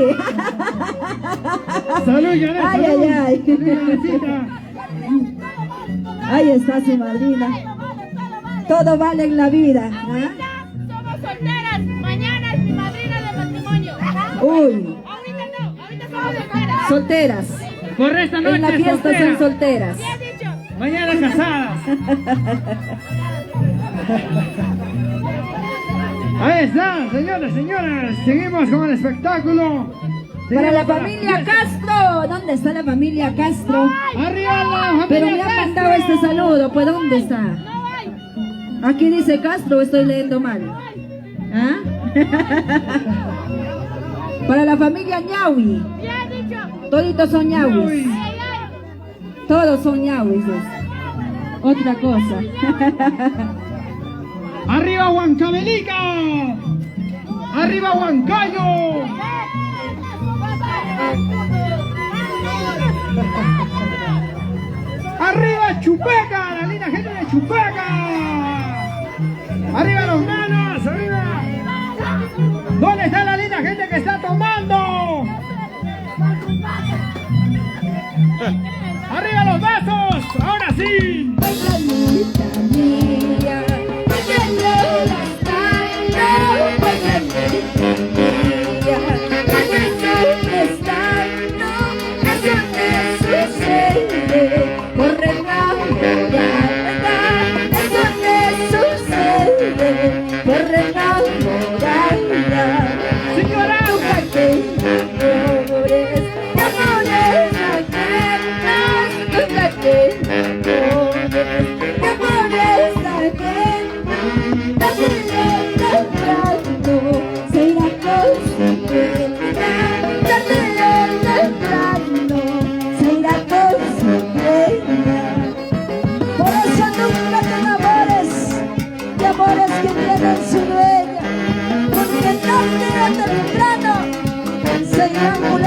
¡Salud, Janet! Ay, salud. ay, ay. Janetcita. Ahí está su madrina. Todo vale en la vida. ¿Ah? Somos solteras. Mañana es mi madrina de matrimonio. Uy, Ahorita no, ahorita somos solteras. solteras. Por esta noche En la fiesta soltera. son solteras. ¿Qué has dicho? Mañana casadas. Ahí está, señores, señoras. Seguimos con el espectáculo. Para Seguimos la con familia Castro. ¿Dónde está la familia Castro? ¡Arriba la familia Pero me han mandado Castro! este saludo. Pues ¿dónde está? No hay. Aquí dice Castro, estoy leyendo mal. ¿Ah? Para la familia Ñawi. ¿Qué has dicho? Toditos son ñawis. Uy. Ay, ay. Todos son ñawis. Otra cosa. ¡Arriba Huancavelica! ¡Arriba Huancayo! ¡Arriba Chupeca! ¡La linda gente de Chuchupaca. Arriba los manos, arriba. ¿Dónde está la linda gente que está tomando? Arriba los vasos, ahora sí. Bailanita mía, bailando las manos, bailanita mía, porque siempre estando, eso te sucede, por enamorada, eso te sucede, por enamorada. Señora, Nunca te enamores, de amores ajenos, nunca te enamores, de amores ajenos, dátelo temprano, se irá con su pena, dátelo temprano, se irá con su pena. Por eso nunca te enamores de amores que tienen su dueña, porque tarde o temprano se irán muy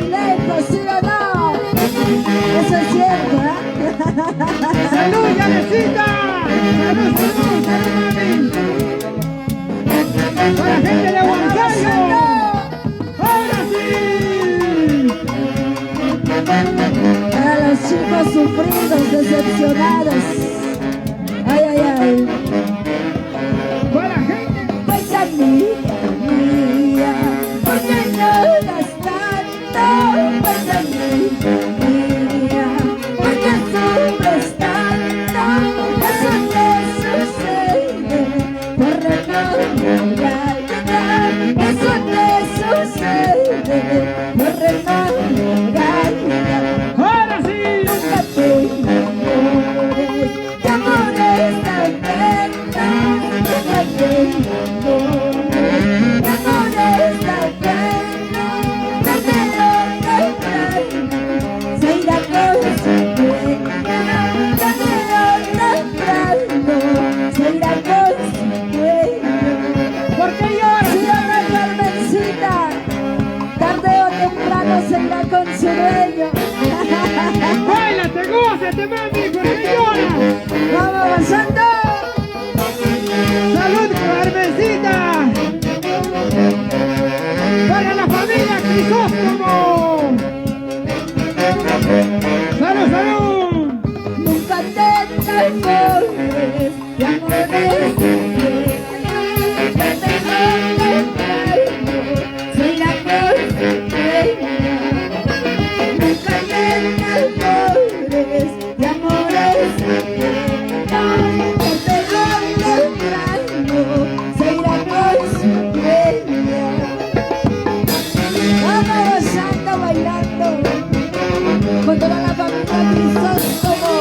lejos, ¿sí o no? Eso es cierto, ¿eh? salud, Yanecita. Salud, salud, salud, mami. Para la gente de Huancayo. Ahora sí. Para los chicos sufridos, decepcionados. Ay, ay, ay. Para la gente. Paisanita mía, ¿por qué no das tanto? Paisanita mía, ¿por qué sufres tanto? Eso te sucede por enamorada. Eso te sucede por enamorada. Ahora sí. Nunca te enamores de amores ajenos, nunca te enamores de amores ajenos, dátelo temprano, se irá con su dueña, dátelo temprano, se irá con su dueña. ¿Por qué lloras? Señora Carmencita, tarde o temprano se irá con su dueño. Báilate, gózate, mami. ¿Por qué lloras? ¡Vamos avanzando! Salud, Carmencita. Para la familia Crisóstomo. Salud, salud. Nunca te enamores de amores ajenos, dátelo temprano, se irá con su dueña. Nunca te enamores de amores ajenos, dátelo temprano, se irá con su dueña. Vamos gozando, bailando con toda la familia Crisóstomo.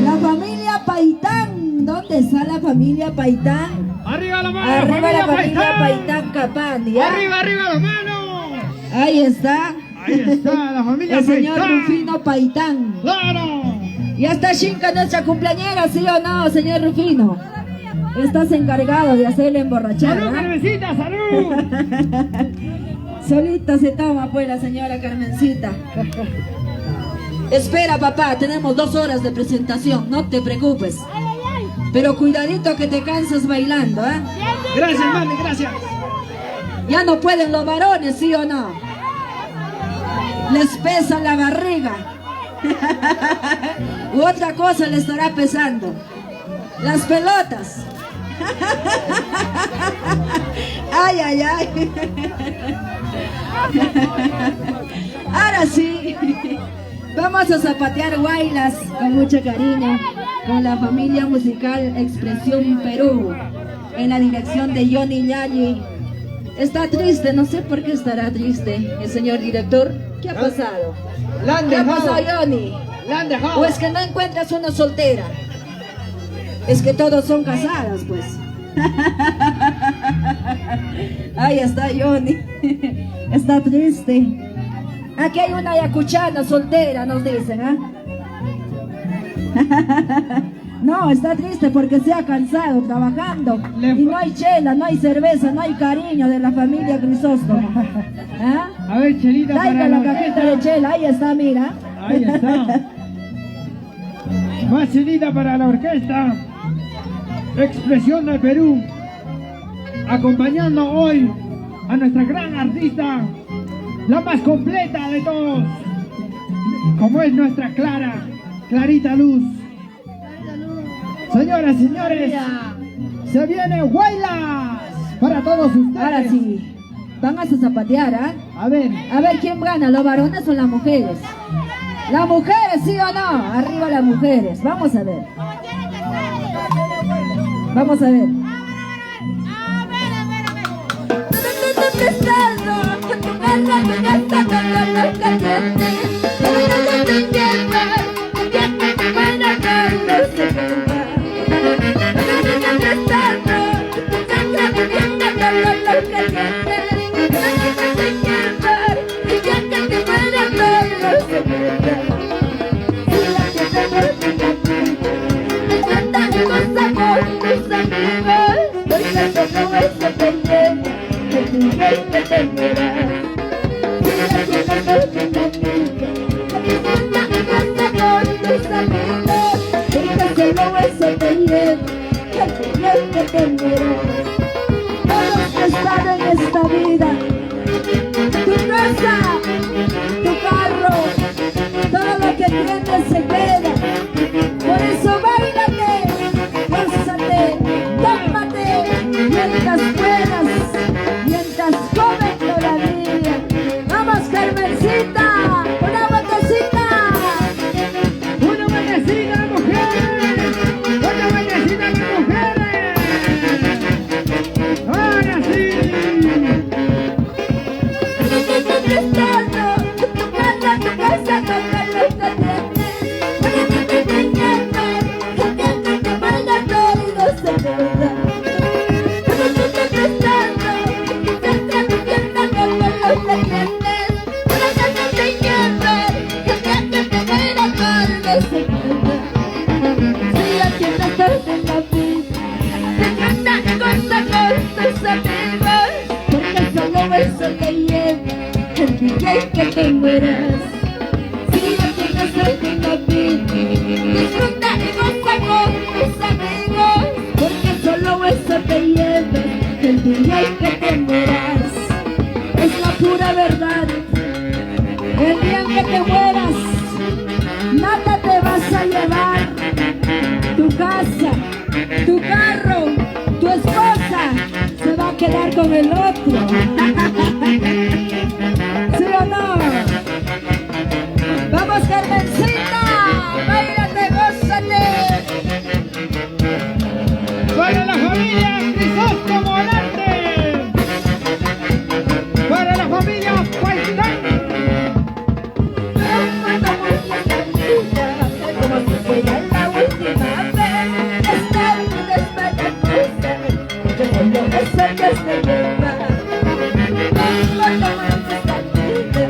La familia Paitán, ¿dónde está la familia Paitán? Arriba la mano, Arriba la familia Paitán. Paitán Capán, ¿ya? Arriba, arriba las manos. Ahí está. Ahí está la familia El señor Paitán. Rufino Paitán. ¡Claro! Ya está Shinka, nuestra cumpleañera, ¿sí o no, señor Rufino? Estás encargado de hacerle emborrachar, ¡Salud, ¿ah? Carmencita, salud! Solita se toma pues la señora Carmencita. Espera, papá, tenemos 2 horas de presentación, no te preocupes. Pero cuidadito que te cansas bailando, ¿eh? Gracias, mami, gracias. Ya no pueden los varones, ¿sí o no? Les pesa la barriga. U otra cosa le estará pesando. Las pelotas. Ay, ay, ay. Ahora sí. Vamos a zapatear guaylas con mucho cariño con la familia musical Expresión Perú en la dirección de Johnny Ñañi. Está triste, no sé por qué estará triste el señor director. ¿Qué ha pasado? La han ¿Qué ha dejado. pasado, Johnny? La han dejado. ¿O es que no encuentras una soltera? Es que todos son casadas, pues. Ahí está Johnny. Está triste. Aquí hay una ayacuchana soltera, nos dicen, ¿ah? No, está triste porque se ha cansado trabajando. Le Y fue- no hay chela, no hay cerveza, no hay cariño de la familia Crisóstomo. ¿Ah? A ver, Chelita, para Traiga la la cajita orquesta. de chela, ahí está, mira. Ahí está. Más Chelita para la orquesta. Expresión del Perú. Acompañando hoy a nuestra gran artista, la más completa de todos, como es nuestra Clarita Luz. Señoras y señores, se viene Huaylas para todos ustedes. Ahora sí, van a zapatear, ¿ah? A ver, A ver quién gana, los varones o las mujeres. Las mujeres, ¿sí o no? Arriba las mujeres. Vamos a ver. Vamos a ver. Todos que están en esta vida, tu casa, tu carro, todo lo que tienes se queda. Por eso báilate, gózate, tómate, mientras puedas, mientras joven todavía. Vamos, Carmencita, una botecita. una bailecita de mujeres, una bailecita de mujeres. Ahora sí. Porque solo eso te lleva el DJ que te mueras. Si no tienes alguna vida, disfruta y goza con tus amigos. Porque solo eso te lleva el DJ que te mueras. Es la pura verdad. El día que te mueras, nada te vas a llevar. Tu casa, tu carro, tu esposa se va a quedar con el otro. ¿Sí o no? Vamos, Carmencita, báilate, gózate. Para la familia Crisóstomo Volante. Para la familia Paisán. Como si fuera la última vez, estar en desmayacusa, que solo eso que se lleva. Cuando más esta vida,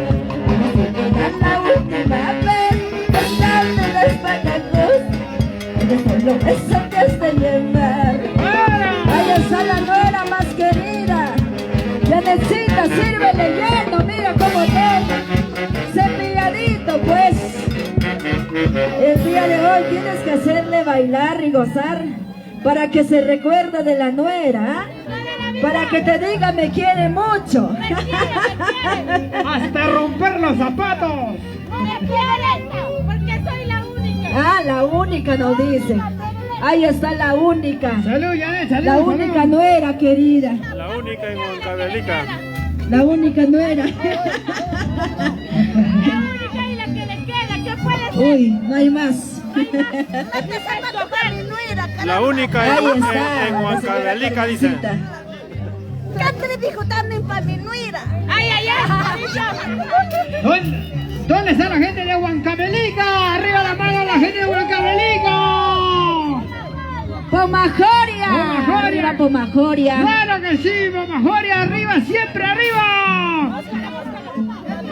como si fuera la última vez, estar en desmayacusa, que solo eso que se lleva. Ahí está la nuera más querida. Janetcita, sírvele lleno, mira cómo todo. Cepilladito, pues. El día de hoy tienes que hacerle bailar y gozar para que se recuerde de la nuera, ¿ah? Para que te diga me quiere mucho. Hasta romper los zapatos. Me quieren, porque soy la única. Ah, la única nos dice. Ahí está la única. Salud, Janet, salud. La salud. única nuera querida. La única en Huancavelica. La única nuera. La única y la que le queda, ¿qué puede ser? Uy, no hay más. La única Ahí en está. Huancavelica, dicen. ¿Qué te dijo también para mi nuera? ¡Ay, ay, ay! ¿Dónde está la gente de Huancavelica? Arriba la mano la gente de Huancavelica. Pomajoria. Pomajoria. Arriba Pomajoria. Claro que sí, Pomajoria, arriba, siempre arriba.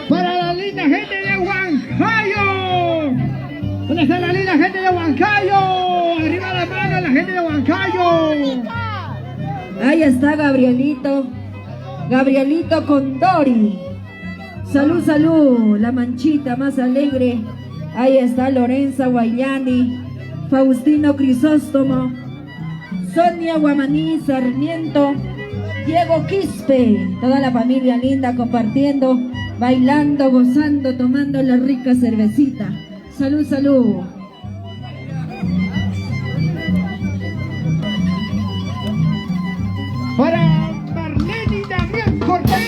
Para la linda gente de Huancayo. ¿Dónde está la linda gente de Huancayo? Arriba la la gente de Huancayo. Ahí está Gabrielito. Gabrielito con Dori. Salud, salud. La manchita más alegre. Ahí está Lorenza Guayani. Faustino Crisóstomo. Sonia Guamaní Sarmiento. Diego Quispe. Toda la familia linda compartiendo, bailando, gozando, tomando la rica cervecita. Salud, salud. Para Marlene y Damián Cortés.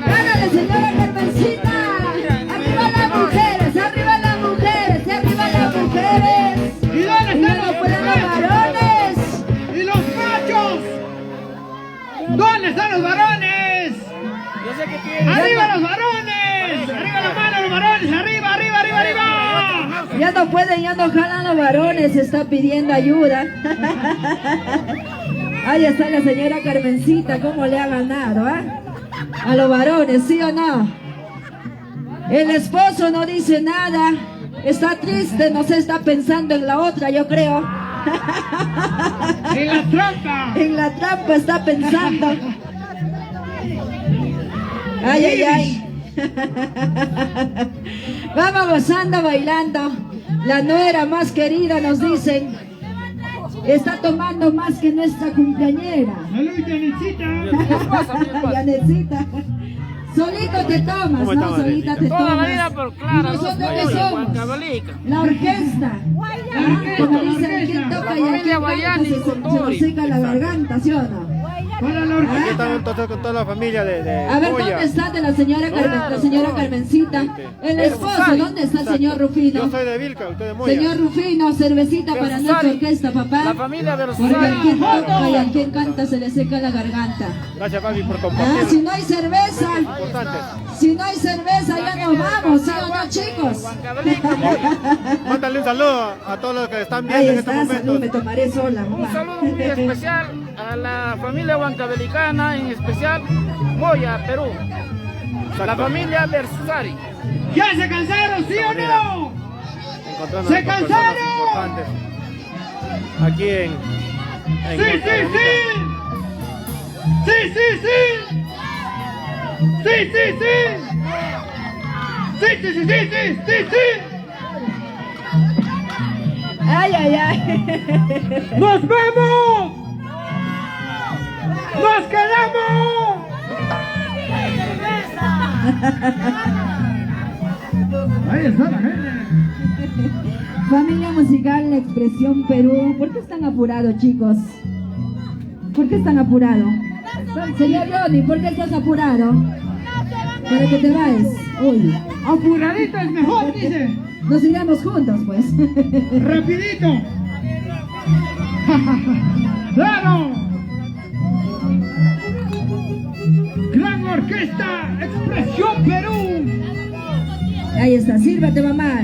¡Gánale, señora Carmencita! ¡Arriba las mujeres! ¡Arriba las mujeres! ¡Arriba las mujeres! ¿Y dónde están los varones? ¿Y los machos? ¿Dónde están los varones? Yo sé que tiene. ¡Arriba los varones! ¡Arriba la mano los varones! ¡Arriba, arriba, arriba, arriba! Ya no pueden, ya no jalan los varones, está pidiendo ayuda. Ahí está la señora Carmencita, cómo le ha ganado, a los varones, ¿sí o no? El esposo no dice nada, está triste, no se está pensando en la otra, yo creo. ¡En la trampa! En la trampa está pensando. Ay, ay, ay. Vamos gozando, bailando. La nuera más querida, nos dicen. está tomando más que nuestra cumpleañera. Salud, Janetcita. Janetcita. Solito te tomas, ¿Cómo ¿no? está, Solita te Toda la tomas. vida por ¿Y Clara, nosotros no qué soy somos? Huancavelica. La orquesta. Como dicen, ¿quién toca La y a familia quién Guayani canta? Se con nos Tori. seca la garganta, ¿sí o no? Para la Aquí orquesta. estamos entonces con toda la familia de A ver, Moya. ¿dónde está de la señora, la señora Carmencita? El esposo, ¿dónde está el señor Rufino? Yo soy de Vilca, usted de Moya. Señor Rufino, cervecita para nuestra Versusari. orquesta, La papá. familia de los Porque al quien Susari. toca y al quien canta se le seca la garganta. Gracias, papi, por Ah, compartir. si no hay cerveza, Importante. si no hay cerveza ya nos vamos, ¿sí o no, chicos? Huancavelica, Moya. Mándale un saludo a todos los que están Ahí viendo en estos está, salud, me momentos. tomaré sola. Un mamá. saludo muy especial a la familia huancabelicana, en especial Moya, Perú. La familia Versusari. ¿Ya se cansaron, sí o no? Encontrando ¡Se con personas cansaron! importantes aquí en Sí, sí, sí. Sí, sí, sí. Sí, sí, sí. Sí, sí, sí, sí, sí, sí, sí. Ay, ay, ay. ¡Nos vemos! ¡Nos quedamos! Ahí está la gente. Familia musical La Expresión Perú. ¿Por qué están apurados, chicos? ¿Por qué están apurados? Señor Ronnie, ¿por qué estás apurado? Para que te vayas. Uy, Apuradito es mejor, dice. nos iremos juntos, pues. Rapidito. ¡Claro! Gran Orquesta Expresión Perú. Ahí está, sírvete, mamá.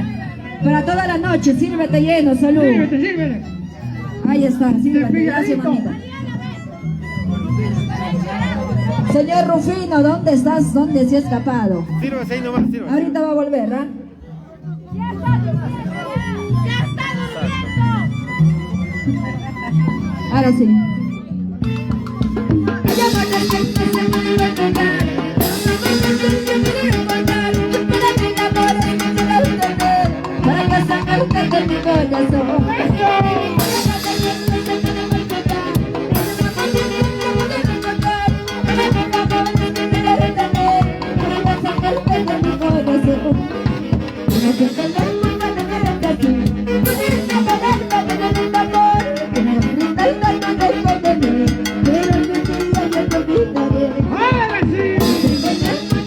Para toda la noche, sírvete lleno, salud. Sírvete, sírvete. Ahí está, sírvete. Gracias, Cepilladito. mamita. Señor Rufino, ¿dónde estás? ¿Dónde se ha escapado? Sírvase ahí nomás, sírvase. Ahorita va a volver, ¿ah? Ahora sí. Para sacarte de mi corazón. ¡Ahora sí!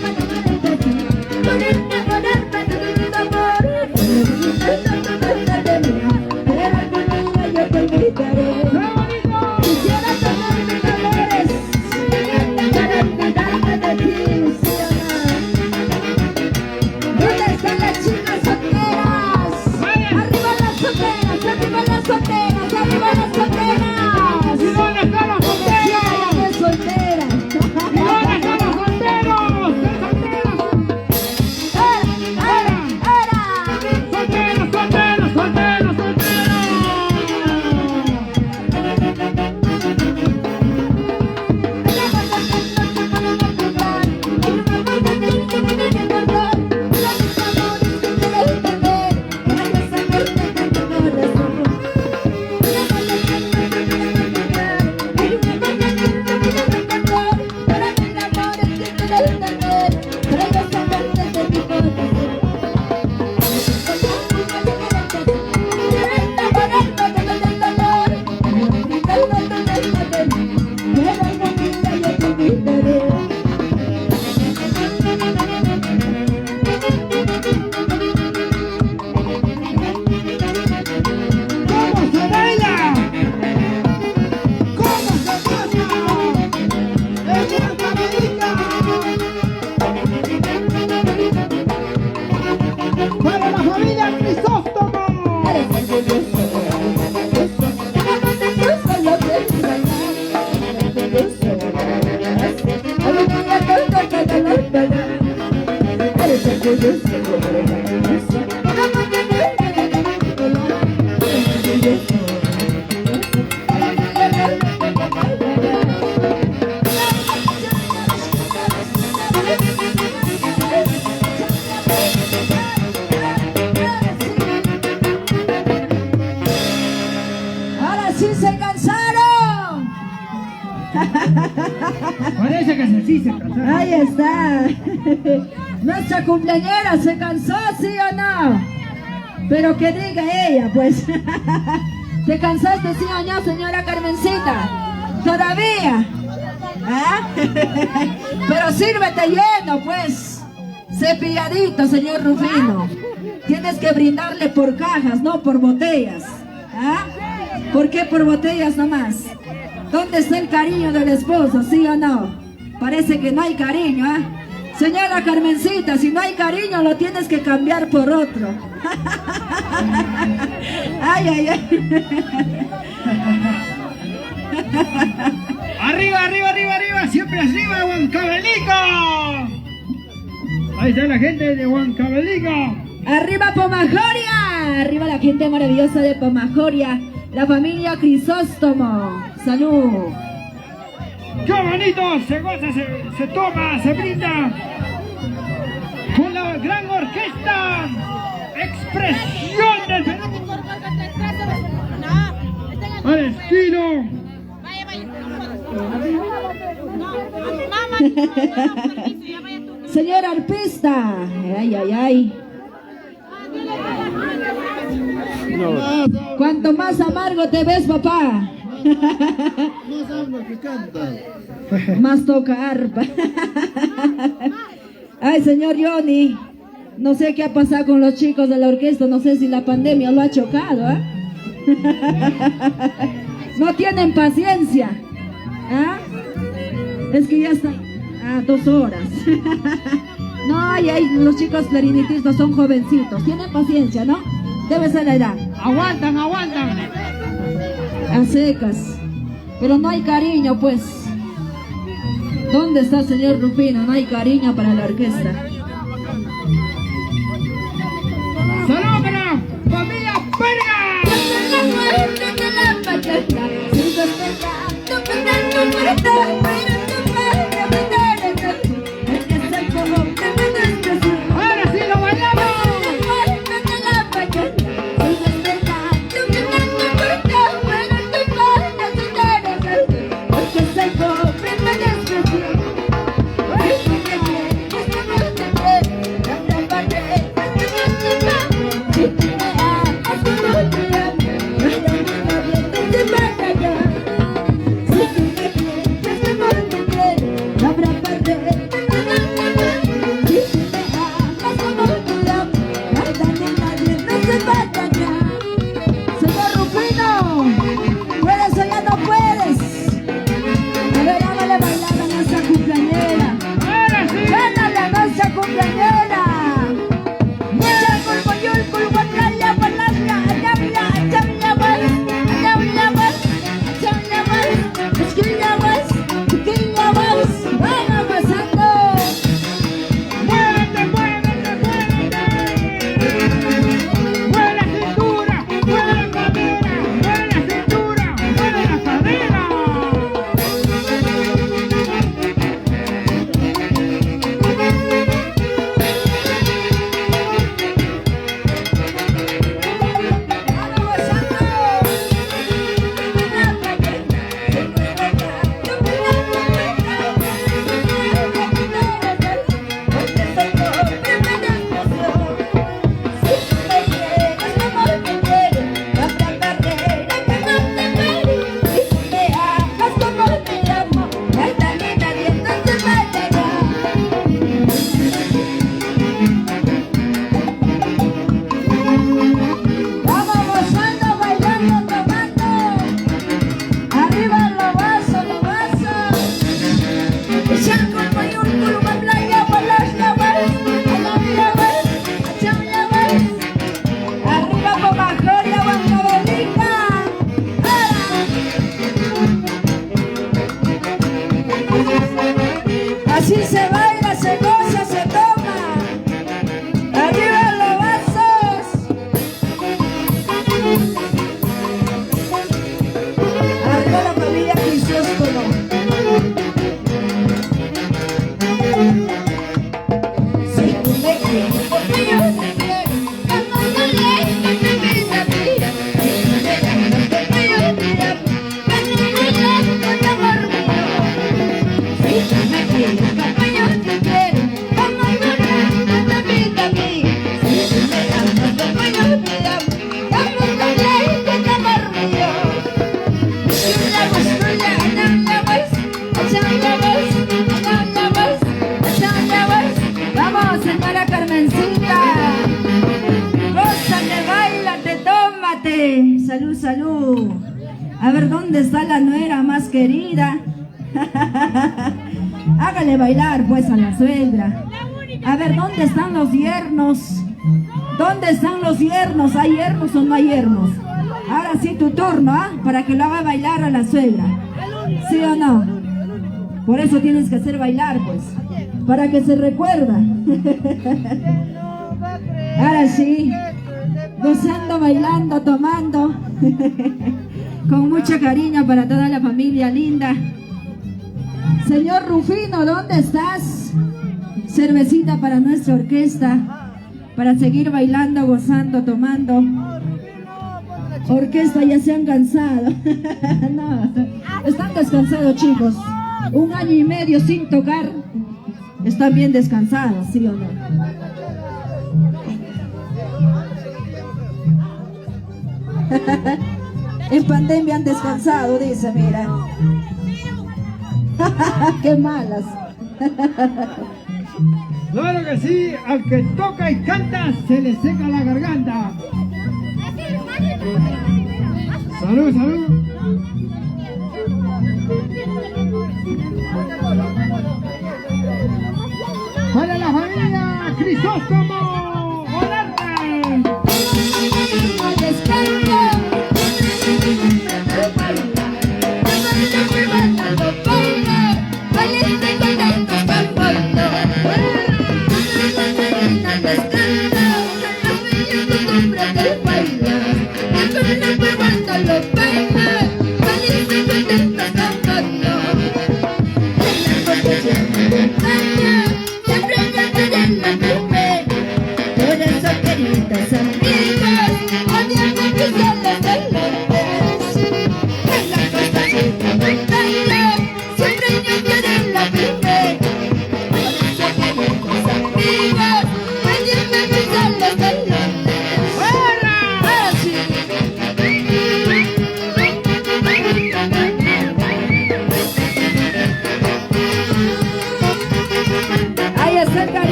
¿Dónde están las chicas solteras? ¡Arriba las solteras! ¡Arriba las solteras! ¡Arriba las solteras! ¿Y dónde están los solteros? ¡Qué soltera! ¿Y dónde están los solteros? ¡Solteros, solteros, solteros, solteros! ¿Cómo se baila? ¿Cómo se goza? ¡En Huancavelica! ¡Para la familia Crisóstomo! Ahora sí se sí se casaron. Ahí está. Nuestra cumpleañera se cansó, ¿sí o no? Pero que diga ella, pues. ¿Te cansaste, sí o no, señora Carmencita? ¿Todavía? ¿Ah? Pero sírvete lleno, pues. Cepilladito, señor Rufino. Tienes que brindarle por cajas, no por botellas. ¿Ah? ¿Por qué por botellas nomás? ¿Dónde está el cariño del esposo, sí o no? Parece que no hay cariño, ¿ah? Señora Carmencita, si no hay cariño lo tienes que cambiar por otro. Ay, ay, ay. Arriba, arriba, arriba, arriba, siempre arriba, Huancavelica. Ahí está la gente de Huancavelica. ¡Arriba Pomajoria! ¡Arriba la gente maravillosa de Pomajoria! La familia Crisóstomo. ¡Salud! ¡Qué bonito! Se goza, se toma, se brinda con la gran orquesta Expresión del Perú al estilo. Señor arpista. Ay, ay, ay. Cuanto más amargo te ves, papá, Más habla que canta. más toca arpa. Ay, señor Johnny, no sé qué ha pasado con los chicos de la orquesta, no sé si la pandemia lo ha chocado, ¿eh? No tienen paciencia. ¿Ah? Es que ya está 2 horas. No, ay, los chicos clarinetistas son jovencitos, tienen paciencia, ¿no? Debe ser la edad. Aguantan, aguantan. A secas. Pero no hay cariño, pues. ¿Dónde está el señor Rufino? No hay cariño para la orquesta. ¡Salud para familia Verga! ¡Ahora sí lo bailamos! salud. A ver, ¿dónde está la nuera más querida? Hágale bailar pues a la suegra. A ver, ¿dónde están los yernos? ¿Dónde están los yernos? ¿Hay yernos o no hay yernos? Ahora sí tu turno, ¿ah? Para que lo haga bailar a la suegra. ¿Sí o no? Por eso tienes que hacer bailar, pues. Para que se recuerda. Ahora sí. Gozando, bailando, tomando. Con mucho cariño para toda la familia linda. Señor Rufino, ¿dónde estás? Cervecita para nuestra orquesta. Para seguir bailando, gozando, tomando. Orquesta, ya se han cansado. No, están descansados, chicos. 1 año y medio sin tocar. Están bien descansados, ¿sí o no? En pandemia han descansado, dice, mira. Qué malas. Claro que sí, al que toca y canta se le seca la garganta. Salud, salud. Para la familia Crisóstomo Olarra.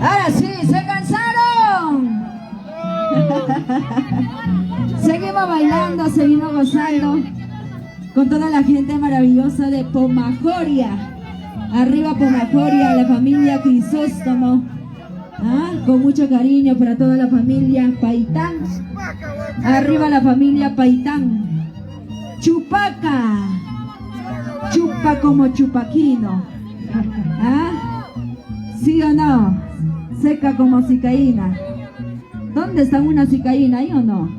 Ahora sí, ¿se cansaron? Seguimos bailando, seguimos gozando con toda la gente maravillosa de Pomajoria. Arriba Pomajoria, la familia Crisóstomo. ¿Ah? Con mucho cariño para toda la familia Paitán. Arriba la familia Paitán. Chupaca. Chupa como chupaquino. ¿Ah? ¿Sí o no? Seca como cicaína. ¿Dónde está una cicaína? ¿Ahí o no?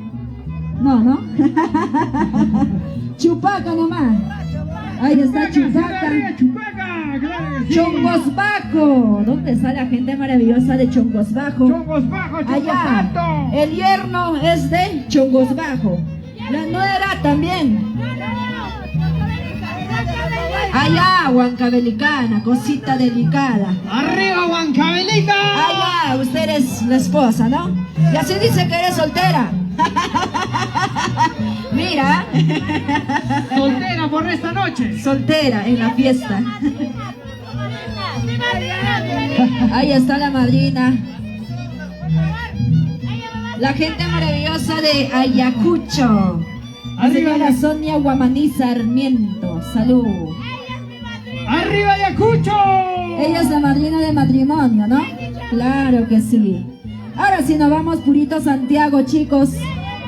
No, ¿no? Chupaca nomás. Ahí está Chupaca. Chupaca, claro que sí. Chongos Bajo. ¿Dónde está la gente maravillosa de Chongos Bajo? Chongos Bajos, Chongos Allá. Alto. El yerno es de Chongos Bajo. La nuera también. Allá, Huancabelicana, cosita delicada. Arriba, Huancavelica. Allá, usted es la esposa, ¿no? Y así dice que eres soltera. Mira. Soltera por esta noche. Soltera en la fiesta. Ahí está la madrina. La gente maravillosa de Ayacucho. La señora Sonia Guamaní Sarmiento. Salud. Arriba, Ayacucho. Ella es la madrina de matrimonio, ¿no? Claro que sí. Ahora sí nos vamos purito Santiago, chicos.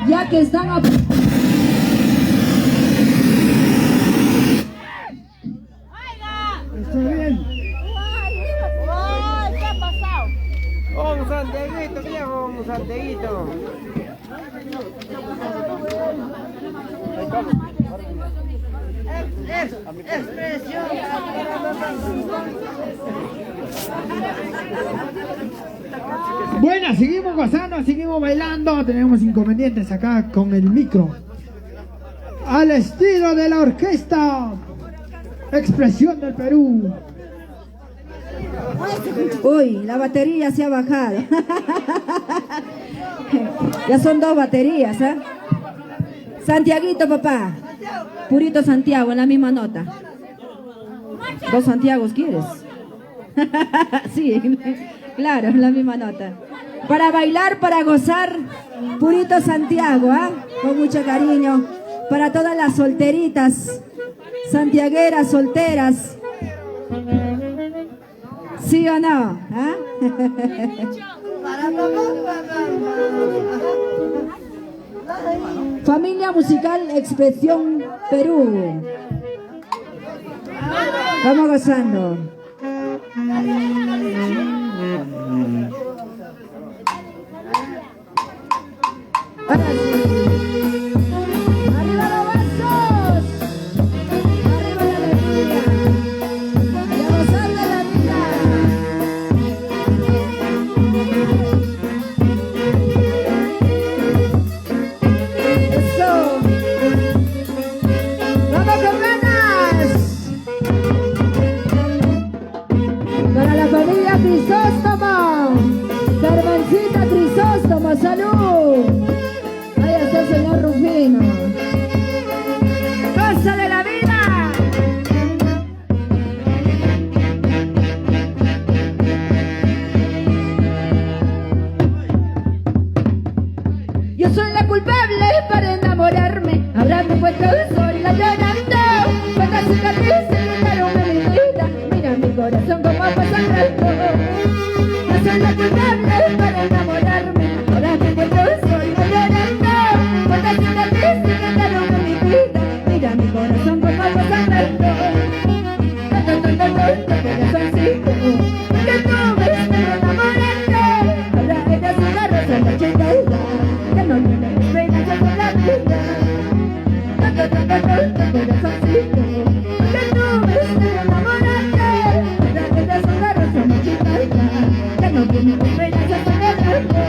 Ya que están... Estoy bien. Ay, ¿qué ha pasado? Un santiaguito, viejo, un santiaguito. Expresión. Bueno, seguimos gozando, seguimos bailando. Tenemos inconvenientes acá con el micro. Al estilo de la orquesta Expresión del Perú. Uy, la batería se ha bajado. Ya son 2 baterías, ¿eh? Santiaguito, papá. Purito Santiago, en la misma nota. 2 Santiagos quieres. Sí, claro, en la misma nota. Para bailar, para gozar, purito Santiago, ¿ah? Con mucho cariño. Para todas las solteritas, santiagueras, solteras. ¿Sí o no? ¿Ah? Familia musical Expresión Perú. Vamos gozando. Ahora sí. ¡Arriba los vasos! ¡Arriba la alegría! ¡Y a gozar de la vida! ¡Eso! ¡Vamos con ganas! Para la familia Crisóstomo, Carmencita Crisóstomo, salud. Ahí está el señor Rufino. ¡Cosa de la vida! Yo soy la culpable para enamorarme. Habrá puesto el sol la llorando. Cuántas cicatrices quedaron en mi vida. Mira mi corazón como va sangrando. Yo soy la culpable para enamorarme. Habrá puesto el sol la llorando. Cuántas cicatrices quedaron en mi vida. Mira mi corazón como va sangrando. Corazoncito que tú ves de enamorarte. Ahora eres una rosa en la chica. Que no tienes esperanza por la vida. Corazoncito que tú ves de enamorarte. Ahora eres una rosa en la chica. Que no tienes esperanza por la vida.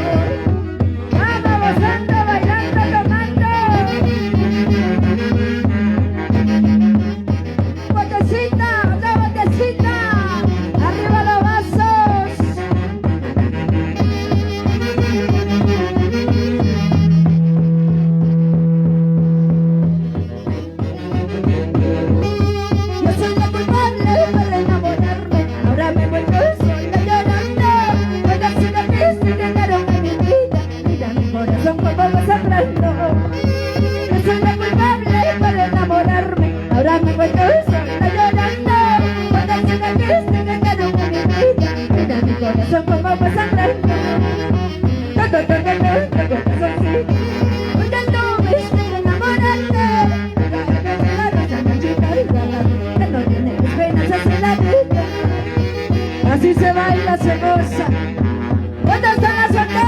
Vamos gozando, bailando, tomando. Botecita, otra botecita. Arriba los vasos. Yo soy la culpable para enamorarme. Ahora me vuelvo sola llorando. Cuántas cicatrices quedaron en mi vida. Mira mi corazón como va sangrando. Yo soy la culpable para enamorarme. Ahora me vuelvo sola llorando. Cuántas cicatrices quedaron en mi vida. Mira mi corazón como va sangrando. Corazoncito, porque tú viste de enamorarte. La rosa en la chica que no tiene esperanzas en la vida. Así se baila, se goza. ¿Dónde están las solteras?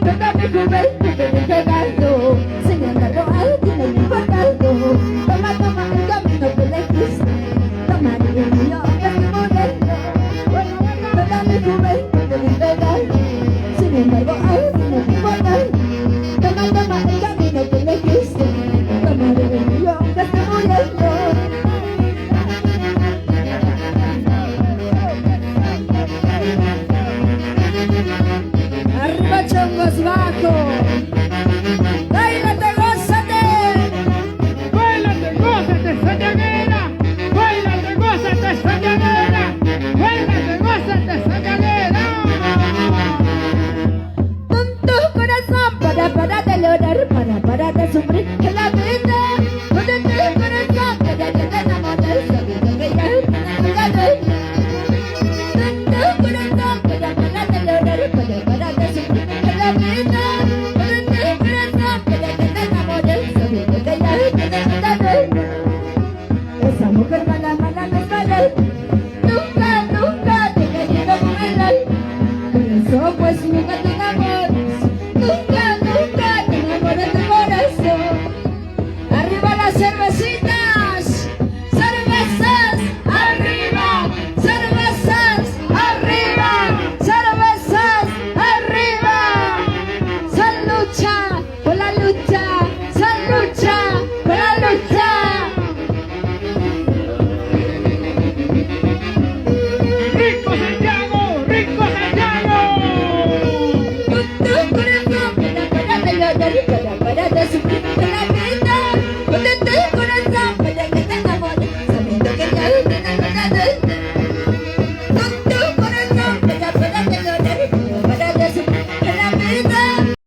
toda mi juventud te he entregado. Sin embargo, a ti no me importa algo. Toma, toma el camino que elegiste. Tomaré el mío que estoy muriendo. Toda mi juventud te he entregado. Sin embargo, a ti no me importa algo. Toma, toma el camino que elegiste. Tomaré el mío que estoy muriendo. Arriba chongos bajo. Báilate, gózate. Báilate, gózate, Santiaguera. Báilate, gózate, Santiaguera. Báilate, gózate, Santiaguera. Con tu corazón para de llorar, para de sufrir en la vida. Con tu corazón que ya te enamorar, sabiendo que ya te enamorar. Con tu corazón que ya para de llorar, para de sufrir en la vida.